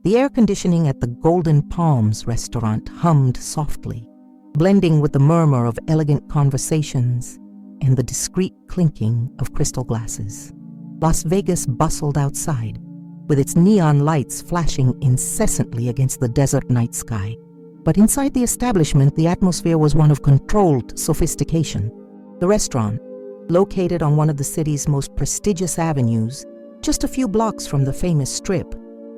The air conditioning at the Golden Palms restaurant hummed softly, blending with the murmur of elegant conversations and the discreet clinking of crystal glasses. Las Vegas bustled outside, with its neon lights flashing incessantly against the desert night sky. But inside the establishment, the atmosphere was one of controlled sophistication. The restaurant, located on one of the city's most prestigious avenues, just a few blocks from the famous Strip,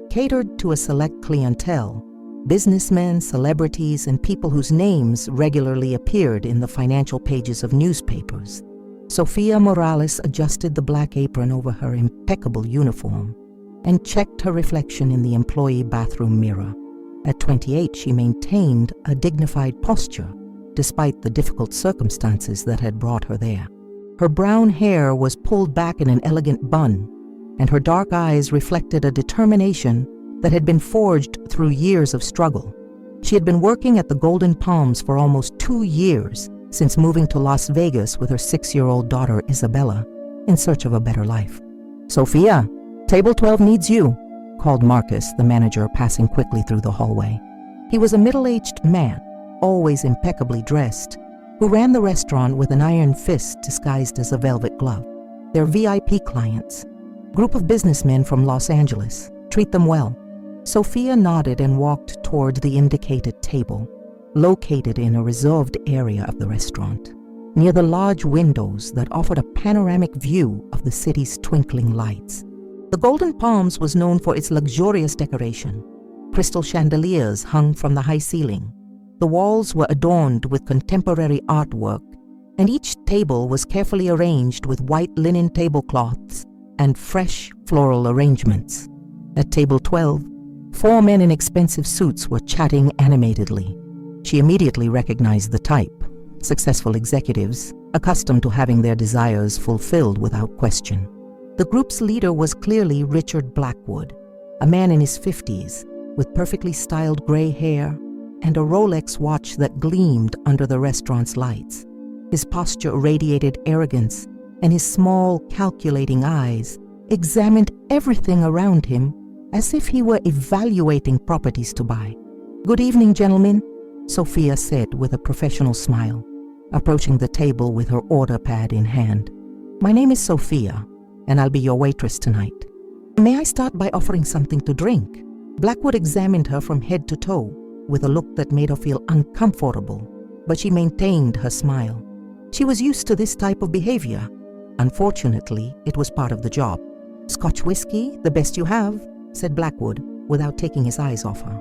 catered to a select clientele, businessmen, celebrities, and people whose names regularly appeared in the financial pages of newspapers. Sofia Morales adjusted the black apron over her impeccable uniform and checked her reflection in the employee bathroom mirror. At 28, she maintained a dignified posture, despite the difficult circumstances that had brought her there. Her brown hair was pulled back in an elegant bun, and her dark eyes reflected a determination that had been forged through years of struggle. She had been working at the Golden Palms for almost 2 years since moving to Las Vegas with her 6-year-old daughter, Isabella, in search of a better life. "Sophia, table 12 needs you," called Marcus, the manager, passing quickly through the hallway. He was a middle-aged man, always impeccably dressed, who ran the restaurant with an iron fist disguised as a velvet glove. "They're VIP clients. Group of businessmen from Los Angeles. Treat them well." Sophia nodded and walked toward the indicated table, located in a reserved area of the restaurant, near the large windows that offered a panoramic view of the city's twinkling lights. The Golden Palms was known for its luxurious decoration. Crystal chandeliers hung from the high ceiling. The walls were adorned with contemporary artwork, and each table was carefully arranged with white linen tablecloths and fresh floral arrangements. At table 12, 4 men in expensive suits were chatting animatedly. She immediately recognized the type: successful executives, accustomed to having their desires fulfilled without question. The group's leader was clearly Richard Blackwood, a man in his 50s, with perfectly styled gray hair and a Rolex watch that gleamed under the restaurant's lights. His posture radiated arrogance, and his small, calculating eyes examined everything around him as if he were evaluating properties to buy. "Good evening, gentlemen," Sophia said with a professional smile, approaching the table with her order pad in hand. "My name is Sophia, and I'll be your waitress tonight. May I start by offering something to drink?" Blackwood examined her from head to toe with a look that made her feel uncomfortable, but she maintained her smile. She was used to this type of behavior. Unfortunately, it was part of the job. "Scotch whiskey, the best you have," said Blackwood, without taking his eyes off her.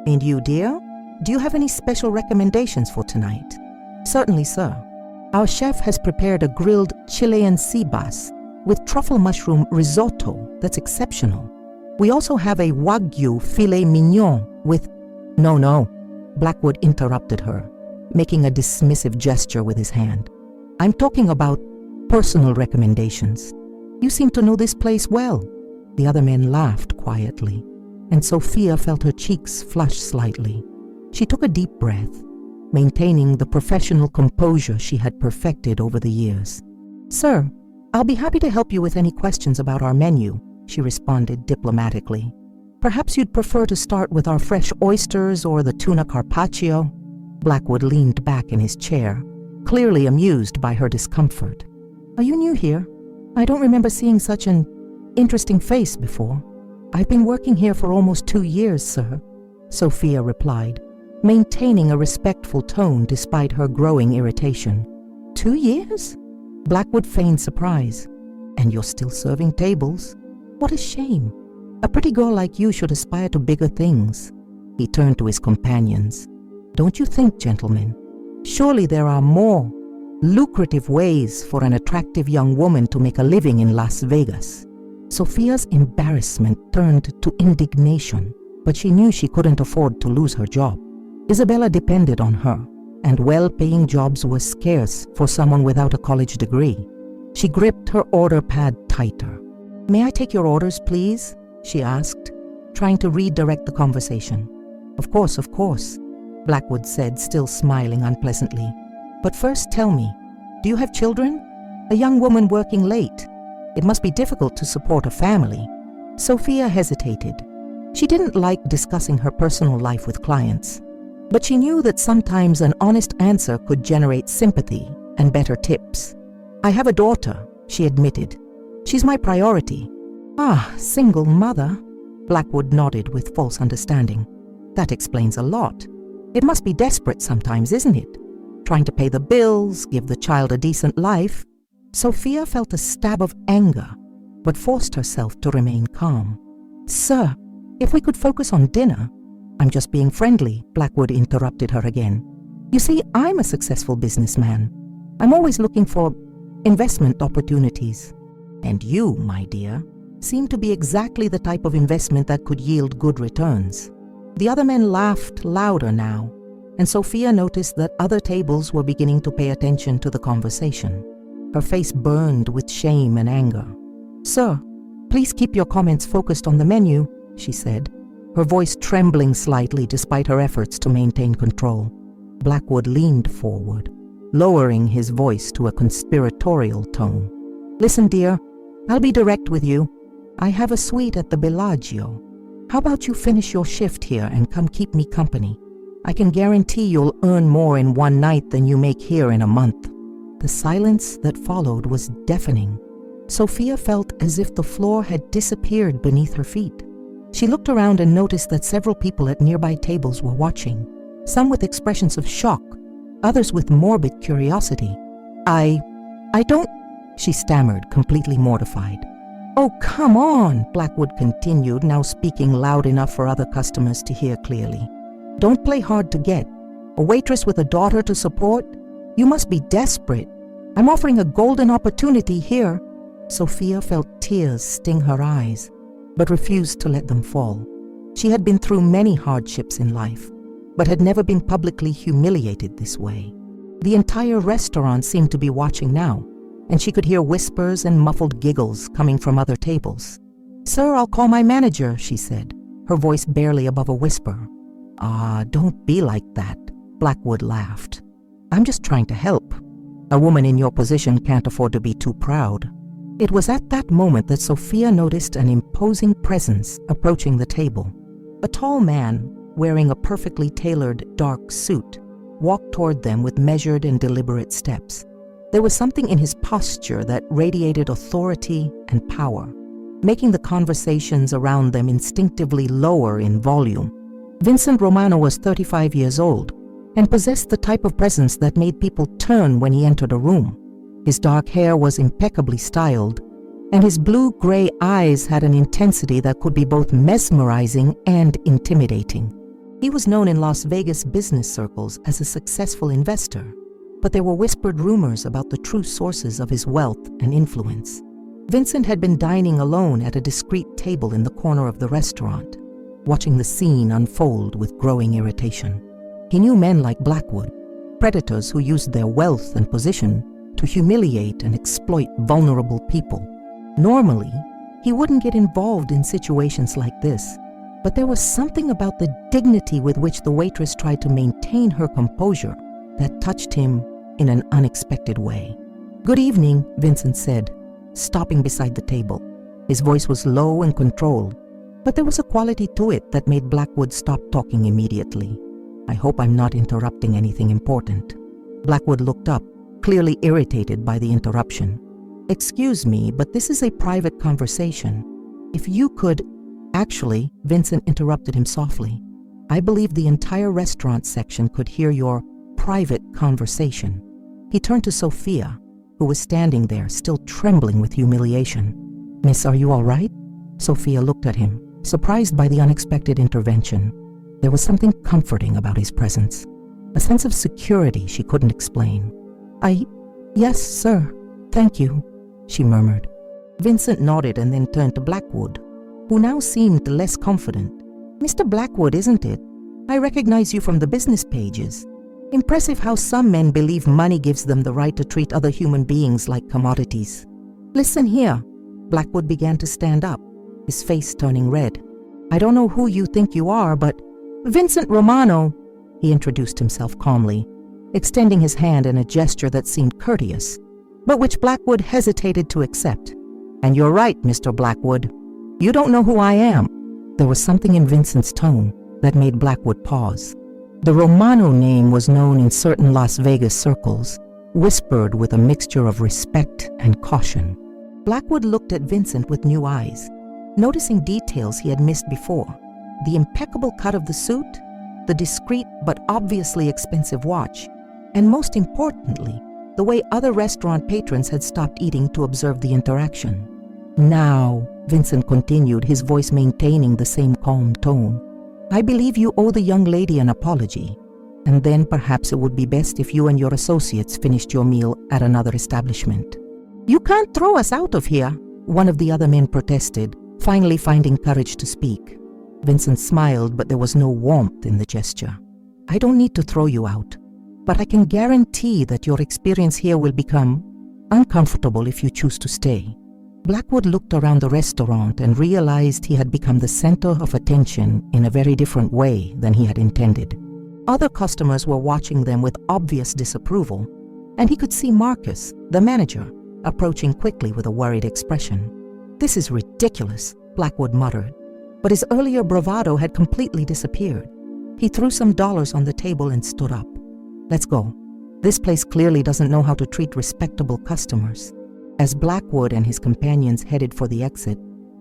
"And you, dear? Do you have any special recommendations for tonight?" "Certainly, sir. Our chef has prepared a grilled Chilean sea bass with truffle mushroom risotto that's exceptional. We also have a Wagyu filet mignon with—" No, Blackwood interrupted her, making a dismissive gesture with his hand. "I'm talking about personal recommendations. You seem to know this place well." The other men laughed quietly, and Sophia felt her cheeks flush slightly. She took a deep breath, maintaining the professional composure she had perfected over the years. "Sir, I'll be happy to help you with any questions about our menu," she responded diplomatically. "Perhaps you'd prefer to start with our fresh oysters or the tuna carpaccio?" Blackwood leaned back in his chair, clearly amused by her discomfort. "Are you new here? I don't remember seeing such an interesting face before." "I've been working here for almost 2 years, sir," Sophia replied, maintaining a respectful tone despite her growing irritation. 2 years? Blackwood feigned surprise. "And you're still serving tables? What a shame. A pretty girl like you should aspire to bigger things." He turned to his companions. "Don't you think, gentlemen? Surely there are more lucrative ways for an attractive young woman to make a living in Las Vegas." Sophia's embarrassment turned to indignation, but she knew she couldn't afford to lose her job. Isabella depended on her, and well-paying jobs were scarce for someone without a college degree. She gripped her order pad tighter. "May I take your orders, please?" she asked, trying to redirect the conversation. Of course," Blackwood said, still smiling unpleasantly. "But first tell me, do you have children? A young woman working late. It must be difficult to support a family." Sophia hesitated. She didn't like discussing her personal life with clients, but she knew that sometimes an honest answer could generate sympathy and better tips. "I have a daughter," she admitted. "She's my priority." "Ah, single mother," Blackwood nodded with false understanding. "That explains a lot. It must be desperate sometimes, isn't it? Trying to pay the bills, give the child a decent life." Sophia felt a stab of anger, but forced herself to remain calm. "Sir, if we could focus on dinner." "I'm just being friendly," Blackwood interrupted her again. "You see, I'm a successful businessman. I'm always looking for investment opportunities. And you, my dear, seem to be exactly the type of investment that could yield good returns." The other men laughed louder now, and Sophia noticed that other tables were beginning to pay attention to the conversation. Her face burned with shame and anger. "Sir, please keep your comments focused on the menu," she said, her voice trembling slightly despite her efforts to maintain control. Blackwood leaned forward, lowering his voice to a conspiratorial tone. "Listen, dear, I'll be direct with you. I have a suite at the Bellagio. How about you finish your shift here and come keep me company? I can guarantee you'll earn more in one night than you make here in a month." The silence that followed was deafening. Sophia felt as if the floor had disappeared beneath her feet. She looked around and noticed that several people at nearby tables were watching, some with expressions of shock, others with morbid curiosity. I don't," she stammered, completely mortified. "Oh, come on," Blackwood continued, now speaking loud enough for other customers to hear clearly. "Don't play hard to get. A waitress with a daughter to support? You must be desperate. I'm offering a golden opportunity here." Sophia felt tears sting her eyes, but refused to let them fall. She had been through many hardships in life, but had never been publicly humiliated this way. The entire restaurant seemed to be watching now, and she could hear whispers and muffled giggles coming from other tables. "Sir, I'll call my manager," she said, her voice barely above a whisper. "Ah, don't be like that," Blackwood laughed. "I'm just trying to help. A woman in your position can't afford to be too proud." It was at that moment that Sophia noticed an imposing presence approaching the table. A tall man, wearing a perfectly tailored dark suit, walked toward them with measured and deliberate steps. There was something in his posture that radiated authority and power, making the conversations around them instinctively lower in volume. Vincent Romano was 35 years old and possessed the type of presence that made people turn when he entered a room. His dark hair was impeccably styled, and his blue-gray eyes had an intensity that could be both mesmerizing and intimidating. He was known in Las Vegas business circles as a successful investor, but there were whispered rumors about the true sources of his wealth and influence. Vincent had been dining alone at a discreet table in the corner of the restaurant, watching the scene unfold with growing irritation. He knew men like Blackwood, predators who used their wealth and position to humiliate and exploit vulnerable people. Normally, he wouldn't get involved in situations like this, but there was something about the dignity with which the waitress tried to maintain her composure that touched him in an unexpected way. "Good evening," Vincent said, stopping beside the table. His voice was low and controlled, but there was a quality to it that made Blackwood stop talking immediately. "I hope I'm not interrupting anything important." Blackwood looked up, clearly irritated by the interruption. "Excuse me, but this is a private conversation. If you could—" "Actually," Vincent interrupted him softly, "I believe the entire restaurant section could hear your private conversation." He turned to Sophia, who was standing there, still trembling with humiliation. "Miss, are you all right?" Sophia looked at him, surprised by the unexpected intervention. There was something comforting about his presence, a sense of security she couldn't explain. Yes, sir, thank you," she murmured. Vincent nodded and then turned to Blackwood, who now seemed less confident. "Mr. Blackwood, isn't it? I recognize you from the business pages. Impressive how some men believe money gives them the right to treat other human beings like commodities. Listen here." Blackwood began to stand up, his face turning red. "I don't know who you think you are, but—" "Vincent Romano," he introduced himself calmly, extending his hand in a gesture that seemed courteous, but which Blackwood hesitated to accept. "And you're right, Mr. Blackwood. You don't know who I am. There was something in Vincent's tone that made Blackwood pause. The Romano name was known in certain Las Vegas circles, whispered with a mixture of respect and caution. Blackwood looked at Vincent with new eyes, noticing details he had missed before. The impeccable cut of the suit, the discreet but obviously expensive watch, and most importantly, the way other restaurant patrons had stopped eating to observe the interaction. "Now," Vincent continued, his voice maintaining the same calm tone, "I believe you owe the young lady an apology, and then perhaps it would be best if you and your associates finished your meal at another establishment." "You can't throw us out of here," one of the other men protested, finally finding courage to speak. Vincent smiled, but there was no warmth in the gesture. "I don't need to throw you out, but I can guarantee that your experience here will become uncomfortable if you choose to stay." Blackwood looked around the restaurant and realized he had become the center of attention in a very different way than he had intended. Other customers were watching them with obvious disapproval, and he could see Marcus, the manager, approaching quickly with a worried expression. "This is ridiculous," Blackwood muttered, but his earlier bravado had completely disappeared. He threw some dollars on the table and stood up. "Let's go. This place clearly doesn't know how to treat respectable customers." As Blackwood and his companions headed for the exit,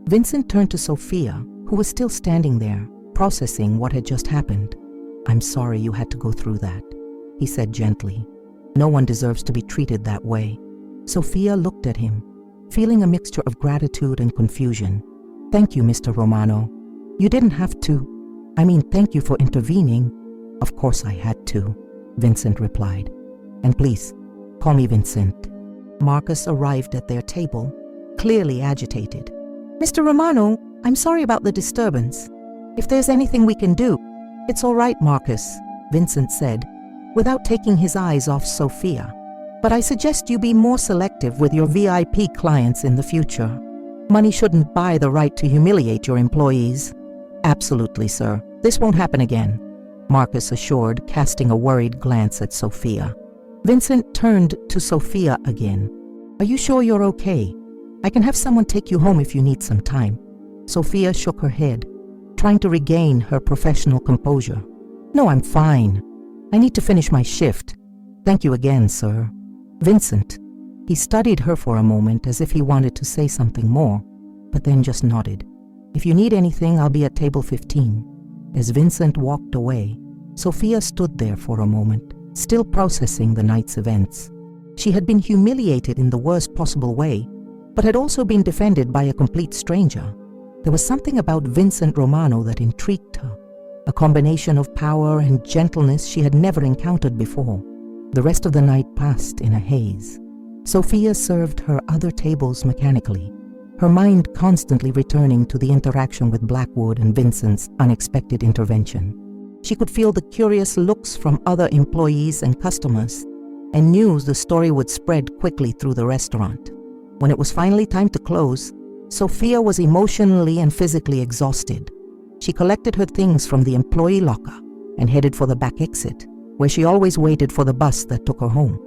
Vincent turned to Sophia, who was still standing there, processing what had just happened. "I'm sorry you had to go through that," he said gently. "No one deserves to be treated that way." Sophia looked at him, feeling a mixture of gratitude and confusion. "Thank you, Mr. Romano. You didn't have to. Thank you for intervening." "Of course I had to," Vincent replied. "And please, call me Vincent." Marcus arrived at their table, clearly agitated. "Mr. Romano, I'm sorry about the disturbance. If there's anything we can do..." "It's all right, Marcus," Vincent said, without taking his eyes off Sophia. "But I suggest you be more selective with your VIP clients in the future. Money shouldn't buy the right to humiliate your employees." "Absolutely, sir. This won't happen again," Marcus assured, casting a worried glance at Sophia. Vincent turned to Sophia again. "Are you sure you're okay? I can have someone take you home if you need some time." Sophia shook her head, trying to regain her professional composure. "No, I'm fine. I need to finish my shift. Thank you again, sir." "Vincent." He studied her for a moment as if he wanted to say something more, but then just nodded. "If you need anything, I'll be at table 15. As Vincent walked away, Sophia stood there for a moment, still processing the night's events. She had been humiliated in the worst possible way, but had also been defended by a complete stranger. There was something about Vincent Romano that intrigued her, a combination of power and gentleness she had never encountered before. The rest of the night passed in a haze. Sophia served her other tables mechanically, her mind constantly returning to the interaction with Blackwood and Vincent's unexpected intervention. She could feel the curious looks from other employees and customers, and knew the story would spread quickly through the restaurant. When it was finally time to close, Sophia was emotionally and physically exhausted. She collected her things from the employee locker and headed for the back exit, where she always waited for the bus that took her home.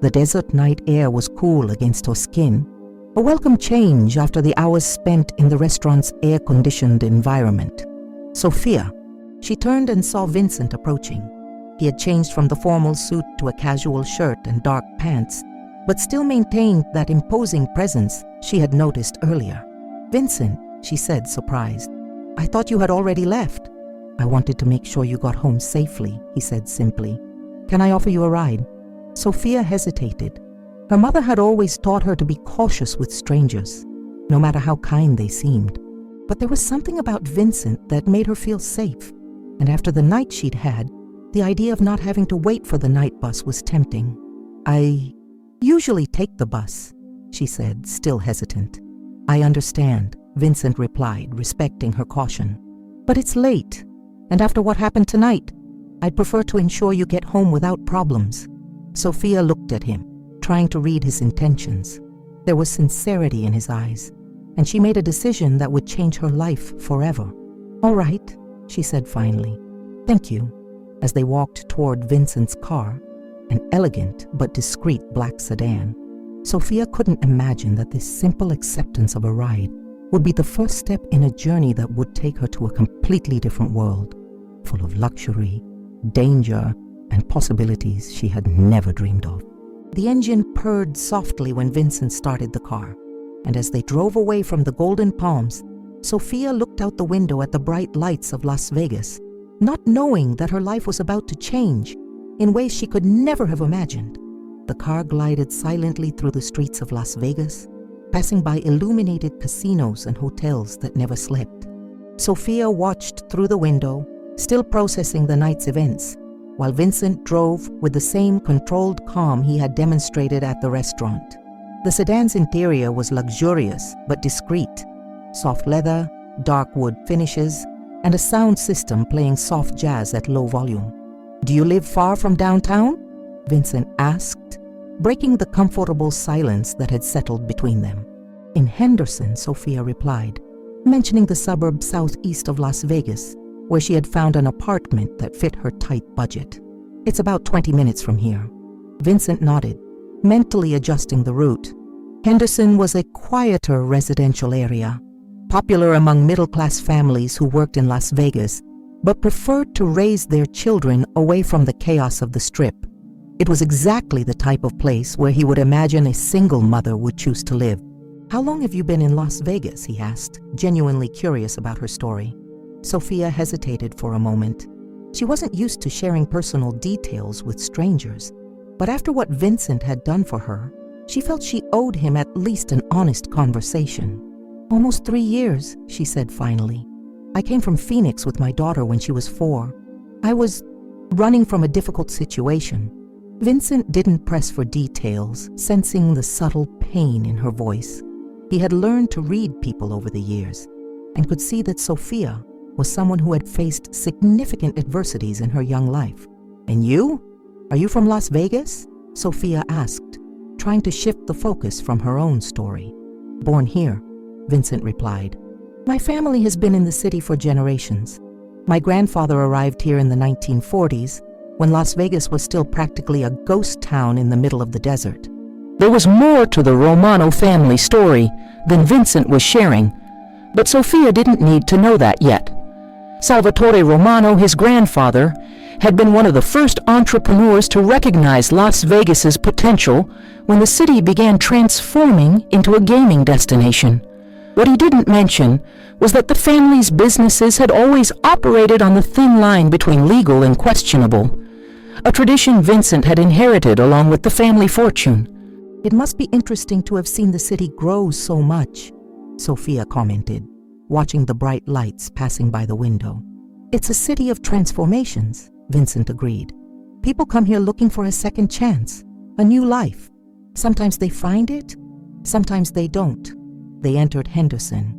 The desert night air was cool against her skin, a welcome change after the hours spent in the restaurant's air-conditioned environment. "Sophia." She turned and saw Vincent approaching. He had changed from the formal suit to a casual shirt and dark pants, but still maintained that imposing presence she had noticed earlier. "Vincent," she said, surprised. "I thought you had already left." "I wanted to make sure you got home safely," he said simply. "Can I offer you a ride?" Sophia hesitated. Her mother had always taught her to be cautious with strangers, no matter how kind they seemed. But there was something about Vincent that made her feel safe, and after the night she'd had, the idea of not having to wait for the night bus was tempting. "I usually take the bus," she said, still hesitant. "I understand," Vincent replied, respecting her caution. "But it's late, and after what happened tonight, I'd prefer to ensure you get home without problems." Sophia looked at him, trying to read his intentions. There was sincerity in his eyes, and she made a decision that would change her life forever. "All right," she said finally. "Thank you." As they walked toward Vincent's car, an elegant but discreet black sedan, Sophia couldn't imagine that this simple acceptance of a ride would be the first step in a journey that would take her to a completely different world, full of luxury, danger, and possibilities she had never dreamed of. The engine purred softly when Vincent started the car, and as they drove away from the Golden Palms, Sophia looked out the window at the bright lights of Las Vegas, not knowing that her life was about to change in ways she could never have imagined. The car glided silently through the streets of Las Vegas, passing by illuminated casinos and hotels that never slept. Sophia watched through the window, still processing the night's events, while Vincent drove with the same controlled calm he had demonstrated at the restaurant. The sedan's interior was luxurious but discreet: soft leather, dark wood finishes, and a sound system playing soft jazz at low volume. "Do you live far from downtown?" Vincent asked, breaking the comfortable silence that had settled between them. "In Henderson," Sophia replied, mentioning the suburb southeast of Las Vegas, where she had found an apartment that fit her tight budget. "It's about 20 minutes from here." Vincent nodded, mentally adjusting the route. Henderson was a quieter residential area, popular among middle-class families who worked in Las Vegas, but preferred to raise their children away from the chaos of the Strip. It was exactly the type of place where he would imagine a single mother would choose to live. "How long have you been in Las Vegas?" he asked, genuinely curious about her story. Sophia hesitated for a moment. She wasn't used to sharing personal details with strangers, but after what Vincent had done for her, she felt she owed him at least an honest conversation. "Almost 3 years," she said finally. "I came from Phoenix with my daughter when she was 4. I was running from a difficult situation." Vincent didn't press for details, sensing the subtle pain in her voice. He had learned to read people over the years and could see that Sophia was someone who had faced significant adversities in her young life. "And you? Are you from Las Vegas?" Sophia asked, trying to shift the focus from her own story. "Born here," Vincent replied. "My family has been in the city for generations. My grandfather arrived here in the 1940s, when Las Vegas was still practically a ghost town in the middle of the desert." There was more to the Romano family story than Vincent was sharing, but Sophia didn't need to know that yet. Salvatore Romano, his grandfather, had been one of the first entrepreneurs to recognize Las Vegas's potential when the city began transforming into a gaming destination. What he didn't mention was that the family's businesses had always operated on the thin line between legal and questionable, a tradition Vincent had inherited along with the family fortune. "It must be interesting to have seen the city grow so much," Sophia commented, watching the bright lights passing by the window. "It's a city of transformations," Vincent agreed. "People come here looking for a second chance, a new life. Sometimes they find it, sometimes they don't." They entered Henderson,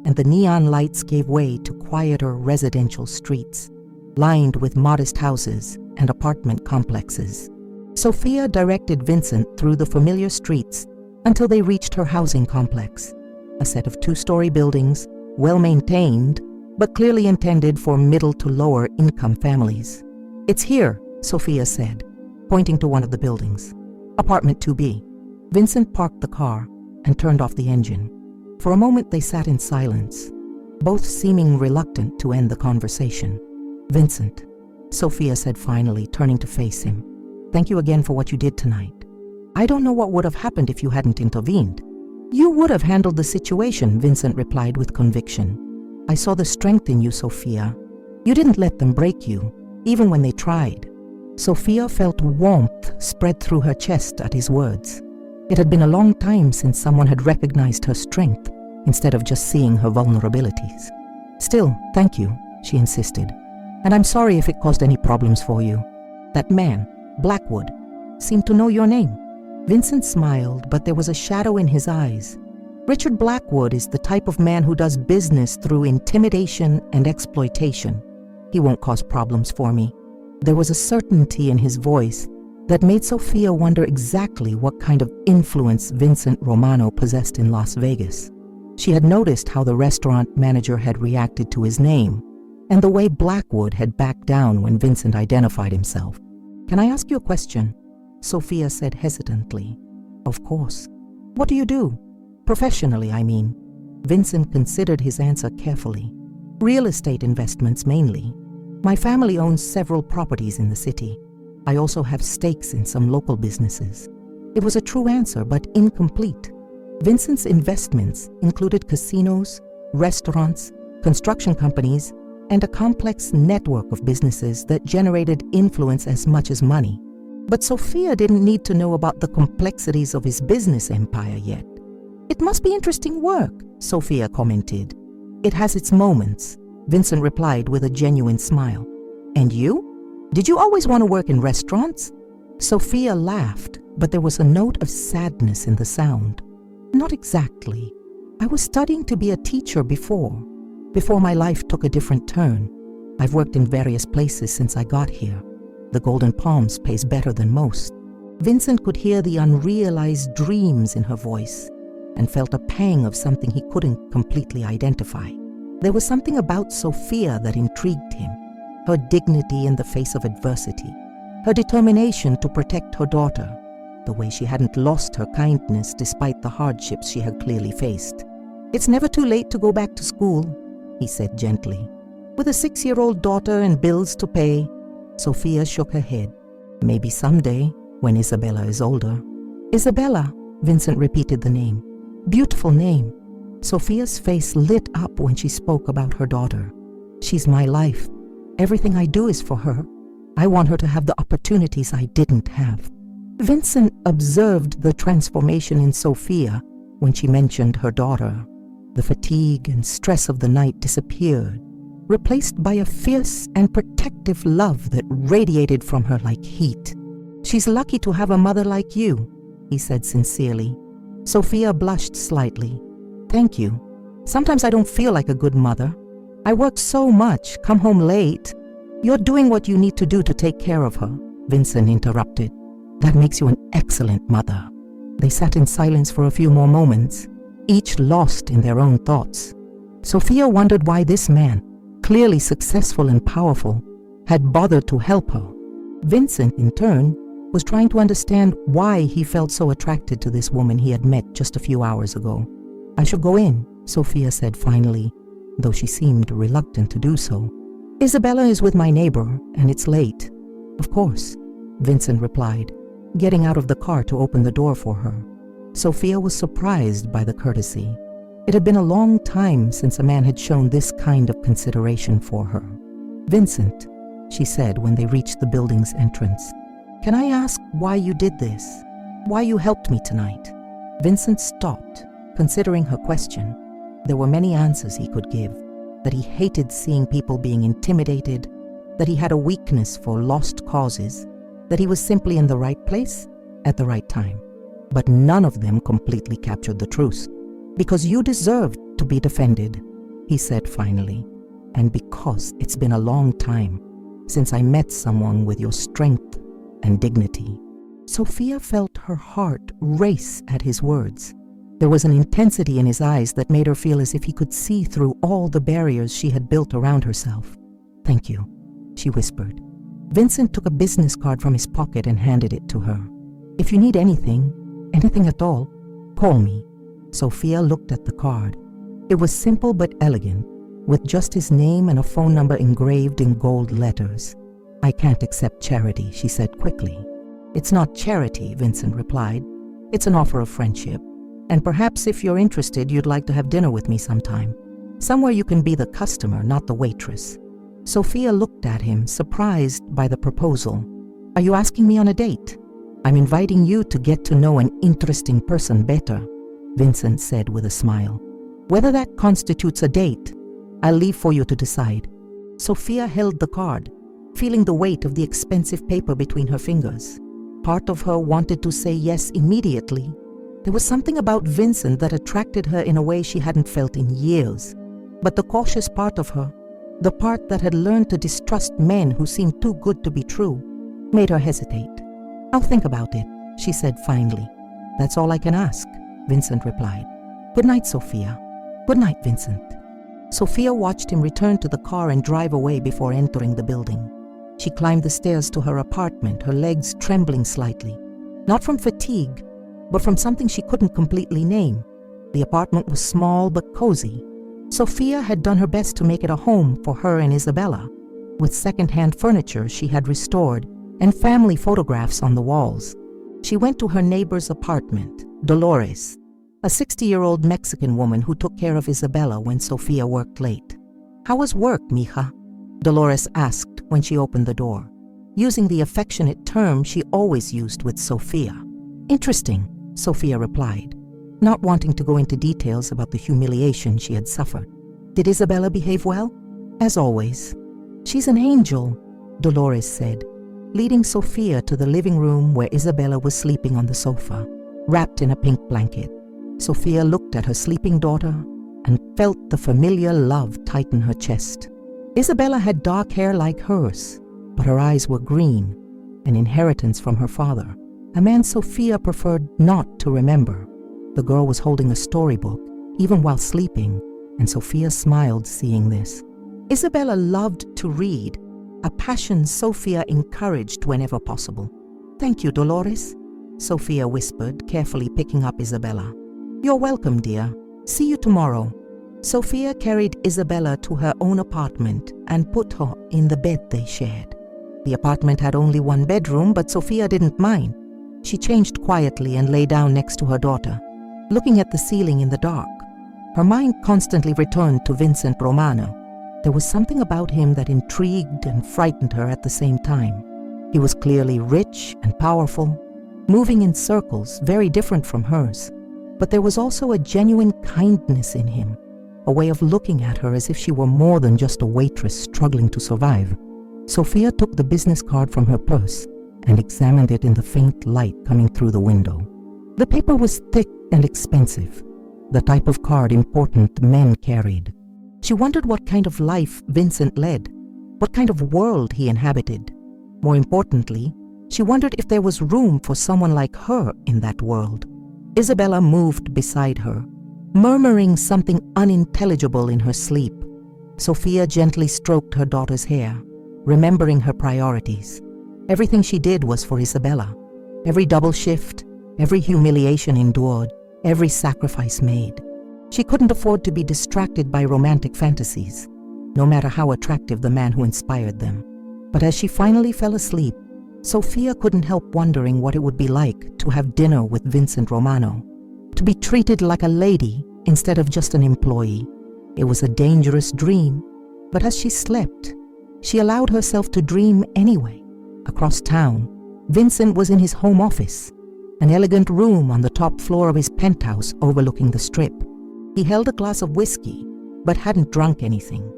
and the neon lights gave way to quieter residential streets, lined with modest houses and apartment complexes. Sophia directed Vincent through the familiar streets until they reached her housing complex, a set of 2-story buildings, well-maintained, but clearly intended for middle to lower income families. "It's here," Sophia said, pointing to one of the buildings. "Apartment 2B." Vincent parked the car and turned off the engine. For a moment they sat in silence, both seeming reluctant to end the conversation. "Vincent," Sophia said finally, turning to face him, "thank you again for what you did tonight. I don't know what would have happened if you hadn't intervened." "You would have handled the situation," Vincent replied with conviction. "I saw the strength in you, Sophia. You didn't let them break you, even when they tried." Sophia felt warmth spread through her chest at his words. It had been a long time since someone had recognized her strength instead of just seeing her vulnerabilities. "Still, thank you," she insisted. "And I'm sorry if it caused any problems for you. That man, Blackwood, seemed to know your name." Vincent smiled, but there was a shadow in his eyes. "Richard Blackwood is the type of man who does business through intimidation and exploitation. He won't cause problems for me." There was a certainty in his voice that made Sophia wonder exactly what kind of influence Vincent Romano possessed in Las Vegas. She had noticed how the restaurant manager had reacted to his name, and the way Blackwood had backed down when Vincent identified himself. "Can I ask you a question?" Sophia said hesitantly. "Of course." "What do you do? Professionally, I mean." Vincent considered his answer carefully. Real estate investments mainly. My family owns several properties in the city. I also have stakes in some local businesses. It was a true answer, but incomplete. Vincent's investments included casinos, restaurants, construction companies, and a complex network of businesses that generated influence as much as money. But Sophia didn't need to know about the complexities of his business empire yet. "It must be interesting work," Sophia commented. "It has its moments," Vincent replied with a genuine smile. "And you? Did you always want to work in restaurants?" Sophia laughed, but there was a note of sadness in the sound. "Not exactly. I was studying to be a teacher before my life took a different turn. I've worked in various places since I got here. The Golden Palms pays better than most." Vincent could hear the unrealized dreams in her voice and felt a pang of something he couldn't completely identify. There was something about Sophia that intrigued him. Her dignity in the face of adversity, her determination to protect her daughter, the way she hadn't lost her kindness despite the hardships she had clearly faced. "It's never too late to go back to school," he said gently. "With a 6-year-old daughter and bills to pay." Sophia shook her head. "Maybe someday, when Isabella is older." "Isabella," Vincent repeated the name. "Beautiful name." Sophia's face lit up when she spoke about her daughter. "She's my life. Everything I do is for her. I want her to have the opportunities I didn't have." Vincent observed the transformation in Sophia when she mentioned her daughter. The fatigue and stress of the night disappeared, replaced by a fierce and protective love that radiated from her like heat. "She's lucky to have a mother like you," he said sincerely. Sophia blushed slightly. "Thank you. Sometimes I don't feel like a good mother. I work so much, come home late." "You're doing what you need to do to take care of her," Vincent interrupted. "That makes you an excellent mother." They sat in silence for a few more moments, each lost in their own thoughts. Sophia wondered why this man, clearly successful and powerful, had bothered to help her. Vincent, in turn, was trying to understand why he felt so attracted to this woman he had met just a few hours ago. "I should go in," Sophia said finally, though she seemed reluctant to do so. "Isabella is with my neighbor, and it's late." "Of course," Vincent replied, getting out of the car to open the door for her. Sophia was surprised by the courtesy. It had been a long time since a man had shown this kind of consideration for her. "Vincent," she said when they reached the building's entrance, "can I ask why you did this? Why you helped me tonight?" Vincent stopped, considering her question. There were many answers he could give. That he hated seeing people being intimidated, that he had a weakness for lost causes, that he was simply in the right place at the right time. But none of them completely captured the truth. "Because you deserved to be defended," he said finally, "and because it's been a long time since I met someone with your strength and dignity." Sophia felt her heart race at his words. There was an intensity in his eyes that made her feel as if he could see through all the barriers she had built around herself. "Thank you," she whispered. Vincent took a business card from his pocket and handed it to her. "If you need anything at all, call me." Sophia looked at the card. It was simple but elegant, with just his name and a phone number engraved in gold letters. "I can't accept charity," she said quickly. "It's not charity," Vincent replied. "It's an offer of friendship. And perhaps if you're interested, you'd like to have dinner with me sometime. Somewhere you can be the customer, not the waitress." Sophia looked at him, surprised by the proposal. "Are you asking me on a date?" "I'm inviting you to get to know an interesting person better," Vincent said with a smile. "Whether that constitutes a date, I'll leave for you to decide." Sophia held the card, feeling the weight of the expensive paper between her fingers. Part of her wanted to say yes immediately. There was something about Vincent that attracted her in a way she hadn't felt in years. But the cautious part of her, the part that had learned to distrust men who seemed too good to be true, made her hesitate. "I'll think about it," she said finally. "That's all I can ask," Vincent replied. "Good night, Sophia." "Good night, Vincent." Sophia watched him return to the car and drive away before entering the building. She climbed the stairs to her apartment, her legs trembling slightly. Not from fatigue, but from something she couldn't completely name. The apartment was small but cozy. Sophia had done her best to make it a home for her and Isabella, with second-hand furniture she had restored and family photographs on the walls. She went to her neighbor's apartment, Dolores, a 60-year-old Mexican woman who took care of Isabella when Sophia worked late. "How was work, mija?" Dolores asked when she opened the door, using the affectionate term she always used with Sophia. "Interesting," Sophia replied, not wanting to go into details about the humiliation she had suffered. "Did Isabella behave well?" "As always." "She's an angel," Dolores said, leading Sophia to the living room where Isabella was sleeping on the sofa, wrapped in a pink blanket. Sophia looked at her sleeping daughter and felt the familiar love tighten her chest. Isabella had dark hair like hers, but her eyes were green, an inheritance from her father, a man Sophia preferred not to remember. The girl was holding a storybook, even while sleeping, and Sophia smiled seeing this. Isabella loved to read, a passion Sophia encouraged whenever possible. "Thank you, Dolores," Sophia whispered, carefully picking up Isabella. "You're welcome, dear. See you tomorrow." Sophia carried Isabella to her own apartment and put her in the bed they shared. The apartment had only one bedroom, but Sophia didn't mind. She changed quietly and lay down next to her daughter, looking at the ceiling in the dark. Her mind constantly returned to Vincent Romano. There was something about him that intrigued and frightened her at the same time. He was clearly rich and powerful, moving in circles very different from hers. But there was also a genuine kindness in him, a way of looking at her as if she were more than just a waitress struggling to survive. Sophia took the business card from her purse and examined it in the faint light coming through the window. The paper was thick and expensive, the type of card important men carried. She wondered what kind of life Vincent led, what kind of world he inhabited. More importantly, she wondered if there was room for someone like her in that world. Isabella moved beside her, murmuring something unintelligible in her sleep. Sophia gently stroked her daughter's hair, remembering her priorities. Everything she did was for Isabella. Every double shift, every humiliation endured, every sacrifice made. She couldn't afford to be distracted by romantic fantasies, no matter how attractive the man who inspired them. But as she finally fell asleep, Sophia couldn't help wondering what it would be like to have dinner with Vincent Romano, to be treated like a lady instead of just an employee. It was a dangerous dream, but as she slept, she allowed herself to dream anyway. Across town, Vincent was in his home office, an elegant room on the top floor of his penthouse overlooking the Strip. He held a glass of whiskey, but hadn't drunk anything.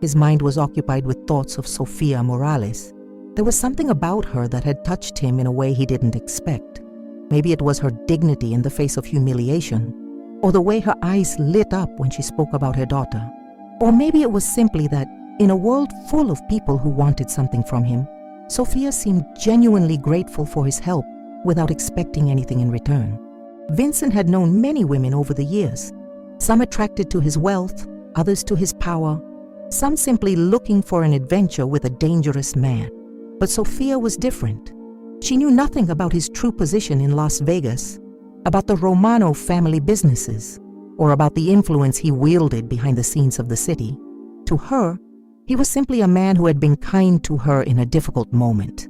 His mind was occupied with thoughts of Sofia Morales. There was something about her that had touched him in a way he didn't expect. Maybe it was her dignity in the face of humiliation, or the way her eyes lit up when she spoke about her daughter. Or maybe it was simply that, in a world full of people who wanted something from him, Sophia seemed genuinely grateful for his help without expecting anything in return. Vincent had known many women over the years, some attracted to his wealth, others to his power, some simply looking for an adventure with a dangerous man. But Sophia was different. She knew nothing about his true position in Las Vegas, about the Romano family businesses, or about the influence he wielded behind the scenes of the city. To her, he was simply a man who had been kind to her in a difficult moment.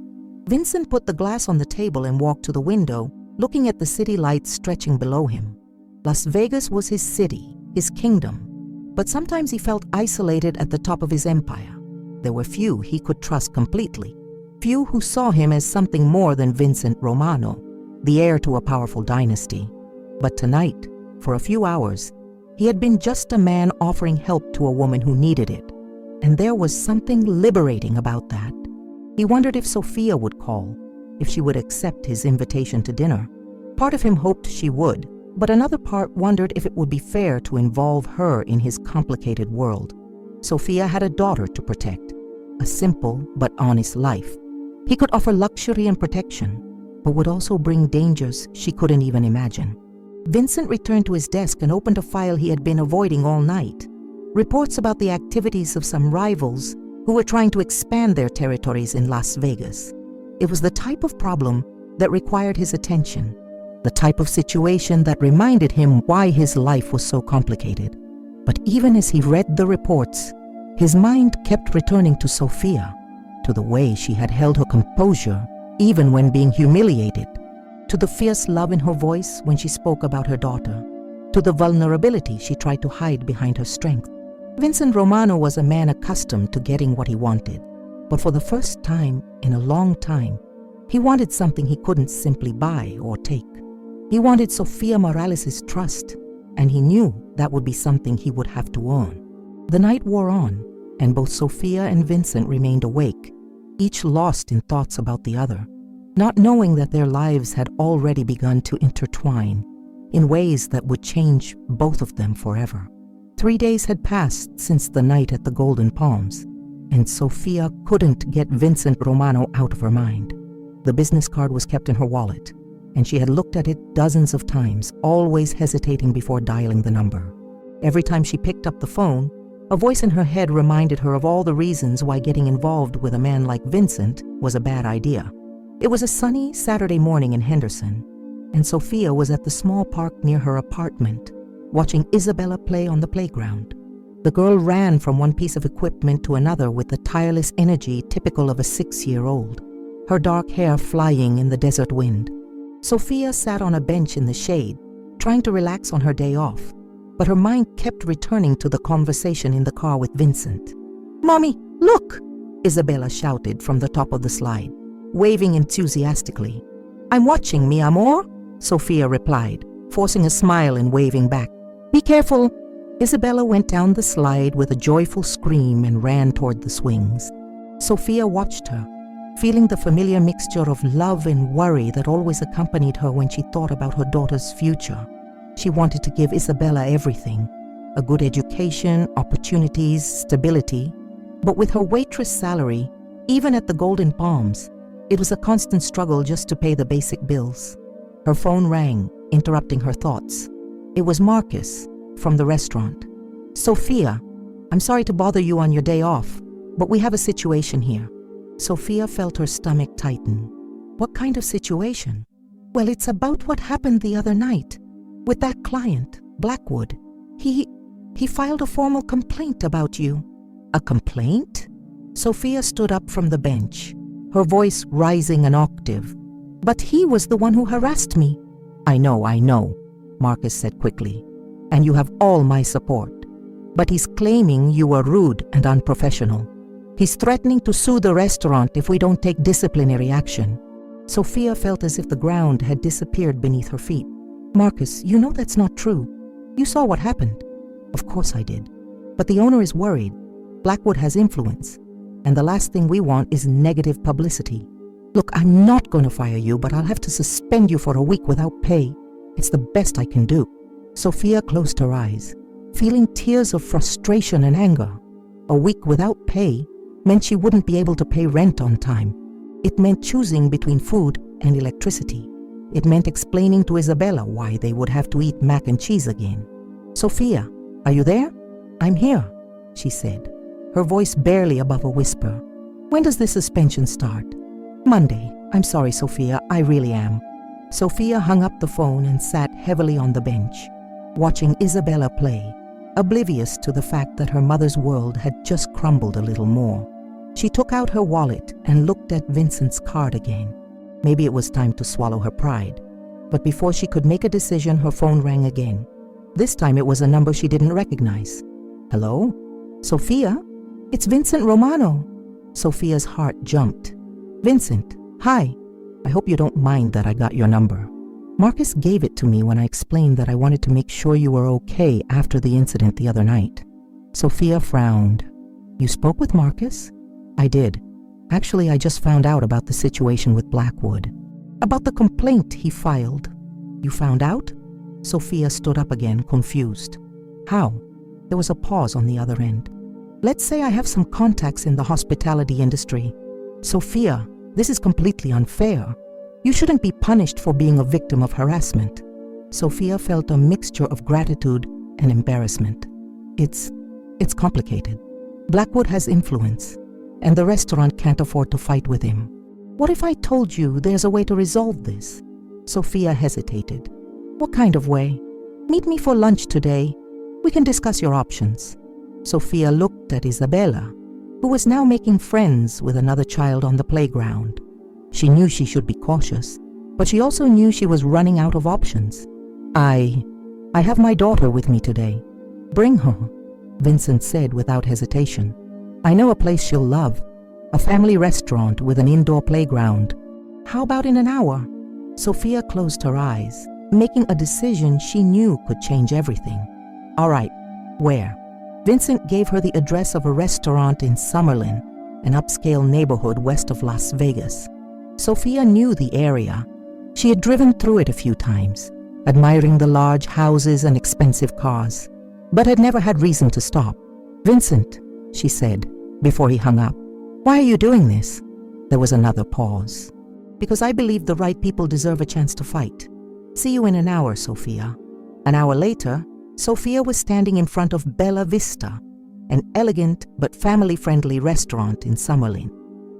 Vincent put the glass on the table and walked to the window, looking at the city lights stretching below him. Las Vegas was his city, his kingdom, but sometimes he felt isolated at the top of his empire. There were few he could trust completely, few who saw him as something more than Vincent Romano, the heir to a powerful dynasty. But tonight, for a few hours, he had been just a man offering help to a woman who needed it, and there was something liberating about that. He wondered if Sophia would call, if she would accept his invitation to dinner. Part of him hoped she would, but another part wondered if it would be fair to involve her in his complicated world. Sophia had a daughter to protect, a simple but honest life. He could offer luxury and protection, but would also bring dangers she couldn't even imagine. Vincent returned to his desk and opened a file he had been avoiding all night. Reports about the activities of some rivals who were trying to expand their territories in Las Vegas. It was the type of problem that required his attention. the type of situation that reminded him why his life was so complicated. But even as he read the reports, his mind kept returning to Sophia, to the way she had held her composure even when being humiliated, to the fierce love in her voice when she spoke about her daughter, to the vulnerability she tried to hide behind her strength. Vincent Romano was a man accustomed to getting what he wanted, but for the first time in a long time, he wanted something he couldn't simply buy or take. He wanted Sophia Morales' trust, and he knew that would be something he would have to earn. The night wore on, and both Sophia and Vincent remained awake, each lost in thoughts about the other, not knowing that their lives had already begun to intertwine in ways that would change both of them forever. 3 days had passed since the night at the Golden Palms, and Sophia couldn't get Vincent Romano out of her mind. The business card was kept in her wallet, and she had looked at it dozens of times, always hesitating before dialing the number. Every time she picked up the phone, a voice in her head reminded her of all the reasons why getting involved with a man like Vincent was a bad idea. It was a sunny Saturday morning in Henderson, and Sophia was at the small park near her apartment, watching Isabella play on the playground. The girl ran from one piece of equipment to another with the tireless energy typical of a 6-year-old, her dark hair flying in the desert wind. Sophia sat on a bench in the shade, trying to relax on her day off, but her mind kept returning to the conversation in the car with Vincent. "Mommy, look!" Isabella shouted from the top of the slide, waving enthusiastically. "I'm watching, mi amor," Sophia replied, forcing a smile and waving back. "Be careful." Isabella went down the slide with a joyful scream and ran toward the swings. Sophia watched her, feeling the familiar mixture of love and worry that always accompanied her when she thought about her daughter's future. She wanted to give Isabella everything: a good education, opportunities, stability. But with her waitress salary, even at the Golden Palms, it was a constant struggle just to pay the basic bills. Her phone rang, interrupting her thoughts. It was Marcus from the restaurant. "Sophia, I'm sorry to bother you on your day off, but we have a situation here." Sophia felt her stomach tighten. "What kind of situation?" "Well, it's about what happened the other night. With that client, Blackwood. He filed a formal complaint about you." "A complaint?" Sophia stood up from the bench, her voice rising an octave. "But he was the one who harassed me." I know, Marcus said quickly. "And you have all my support. But he's claiming you were rude and unprofessional. He's threatening to sue the restaurant if we don't take disciplinary action." Sophia felt as if the ground had disappeared beneath her feet. "Marcus, you know that's not true. You saw what happened." "Of course I did. But the owner is worried. Blackwood has influence, and the last thing we want is negative publicity. Look, I'm not going to fire you, but I'll have to suspend you for a week without pay. It's the best I can do." Sophia closed her eyes, feeling tears of frustration and anger. A week without pay meant she wouldn't be able to pay rent on time. It meant choosing between food and electricity. It meant explaining to Isabella why they would have to eat mac and cheese again. "Sophia, are you there?" "I'm here," she said, her voice barely above a whisper. "When does this suspension start?" "Monday. I'm sorry, Sophia, I really am." Sophia hung up the phone and sat heavily on the bench, watching Isabella play, oblivious to the fact that her mother's world had just crumbled a little more. She took out her wallet and looked at Vincent's card again. Maybe it was time to swallow her pride. But before she could make a decision, her phone rang again. This time it was a number she didn't recognize. "Hello? Sophia? It's Vincent Romano." Sophia's heart jumped. "Vincent, hi. I hope you don't mind that I got your number. Marcus gave it to me when I explained that I wanted to make sure you were okay after the incident the other night." Sophia frowned. "You spoke with Marcus?" "I did. Actually, I just found out about the situation with Blackwood. About the complaint he filed." "You found out?" Sophia stood up again, confused. "How?" There was a pause on the other end. "Let's say I have some contacts in the hospitality industry." "Sophia, this is completely unfair. You shouldn't be punished for being a victim of harassment." Sophia felt a mixture of gratitude and embarrassment. It's complicated. Blackwood has influence, and the restaurant can't afford to fight with him. What if I told you there's a way to resolve this?" Sophia hesitated. What kind of way? Meet me for lunch today. We can discuss your options. Sophia looked at Isabella, who was now making friends with another child on the playground. She knew she should be cautious, but she also knew she was running out of options. I have my daughter with me today. Bring her, Vincent said without hesitation. I know a place she'll love, a family restaurant with an indoor playground. How about in an hour? Sophia closed her eyes, making a decision she knew could change everything. All right, where? Vincent gave her the address of a restaurant in Summerlin, an upscale neighborhood west of Las Vegas. Sophia knew the area. She had driven through it a few times, admiring the large houses and expensive cars, but had never had reason to stop. Vincent, she said, before he hung up, why are you doing this? There was another pause. Because I believe the right people deserve a chance to fight. See you in an hour, Sophia. An hour later, Sophia was standing in front of Bella Vista, an elegant but family-friendly restaurant in Summerlin.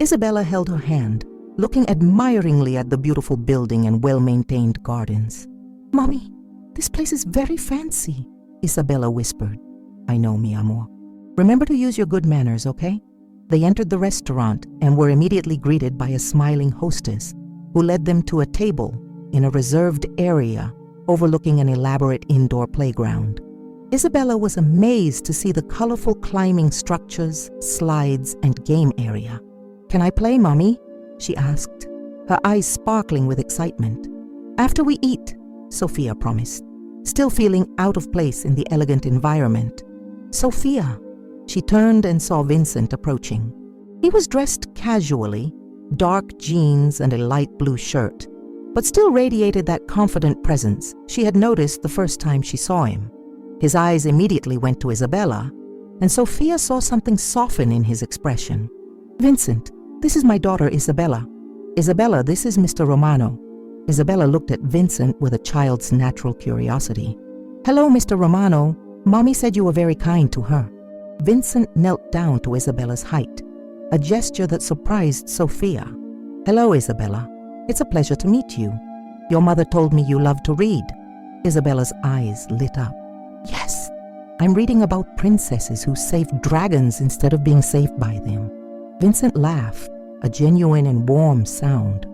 Isabella held her hand, looking admiringly at the beautiful building and well-maintained gardens. Mommy, this place is very fancy, Isabella whispered. I know, mi amor. Remember to use your good manners, okay? They entered the restaurant and were immediately greeted by a smiling hostess who led them to a table in a reserved area overlooking an elaborate indoor playground. Isabella was amazed to see the colorful climbing structures, slides, and game area. Can I play, Mommy? She asked, her eyes sparkling with excitement. After we eat, Sophia promised, still feeling out of place in the elegant environment. Sophia. She turned and saw Vincent approaching. He was dressed casually, dark jeans and a light blue shirt, but still radiated that confident presence she had noticed the first time she saw him. His eyes immediately went to Isabella, and Sophia saw something soften in his expression. Vincent, this is my daughter Isabella. Isabella, this is Mr. Romano. Isabella looked at Vincent with a child's natural curiosity. Hello, Mr. Romano. Mommy said you were very kind to her. Vincent knelt down to Isabella's height, a gesture that surprised Sophia. Hello, Isabella. It's a pleasure to meet you. Your mother told me you love to read. Isabella's eyes lit up. Yes, I'm reading about princesses who saved dragons instead of being saved by them. Vincent laughed, a genuine and warm sound.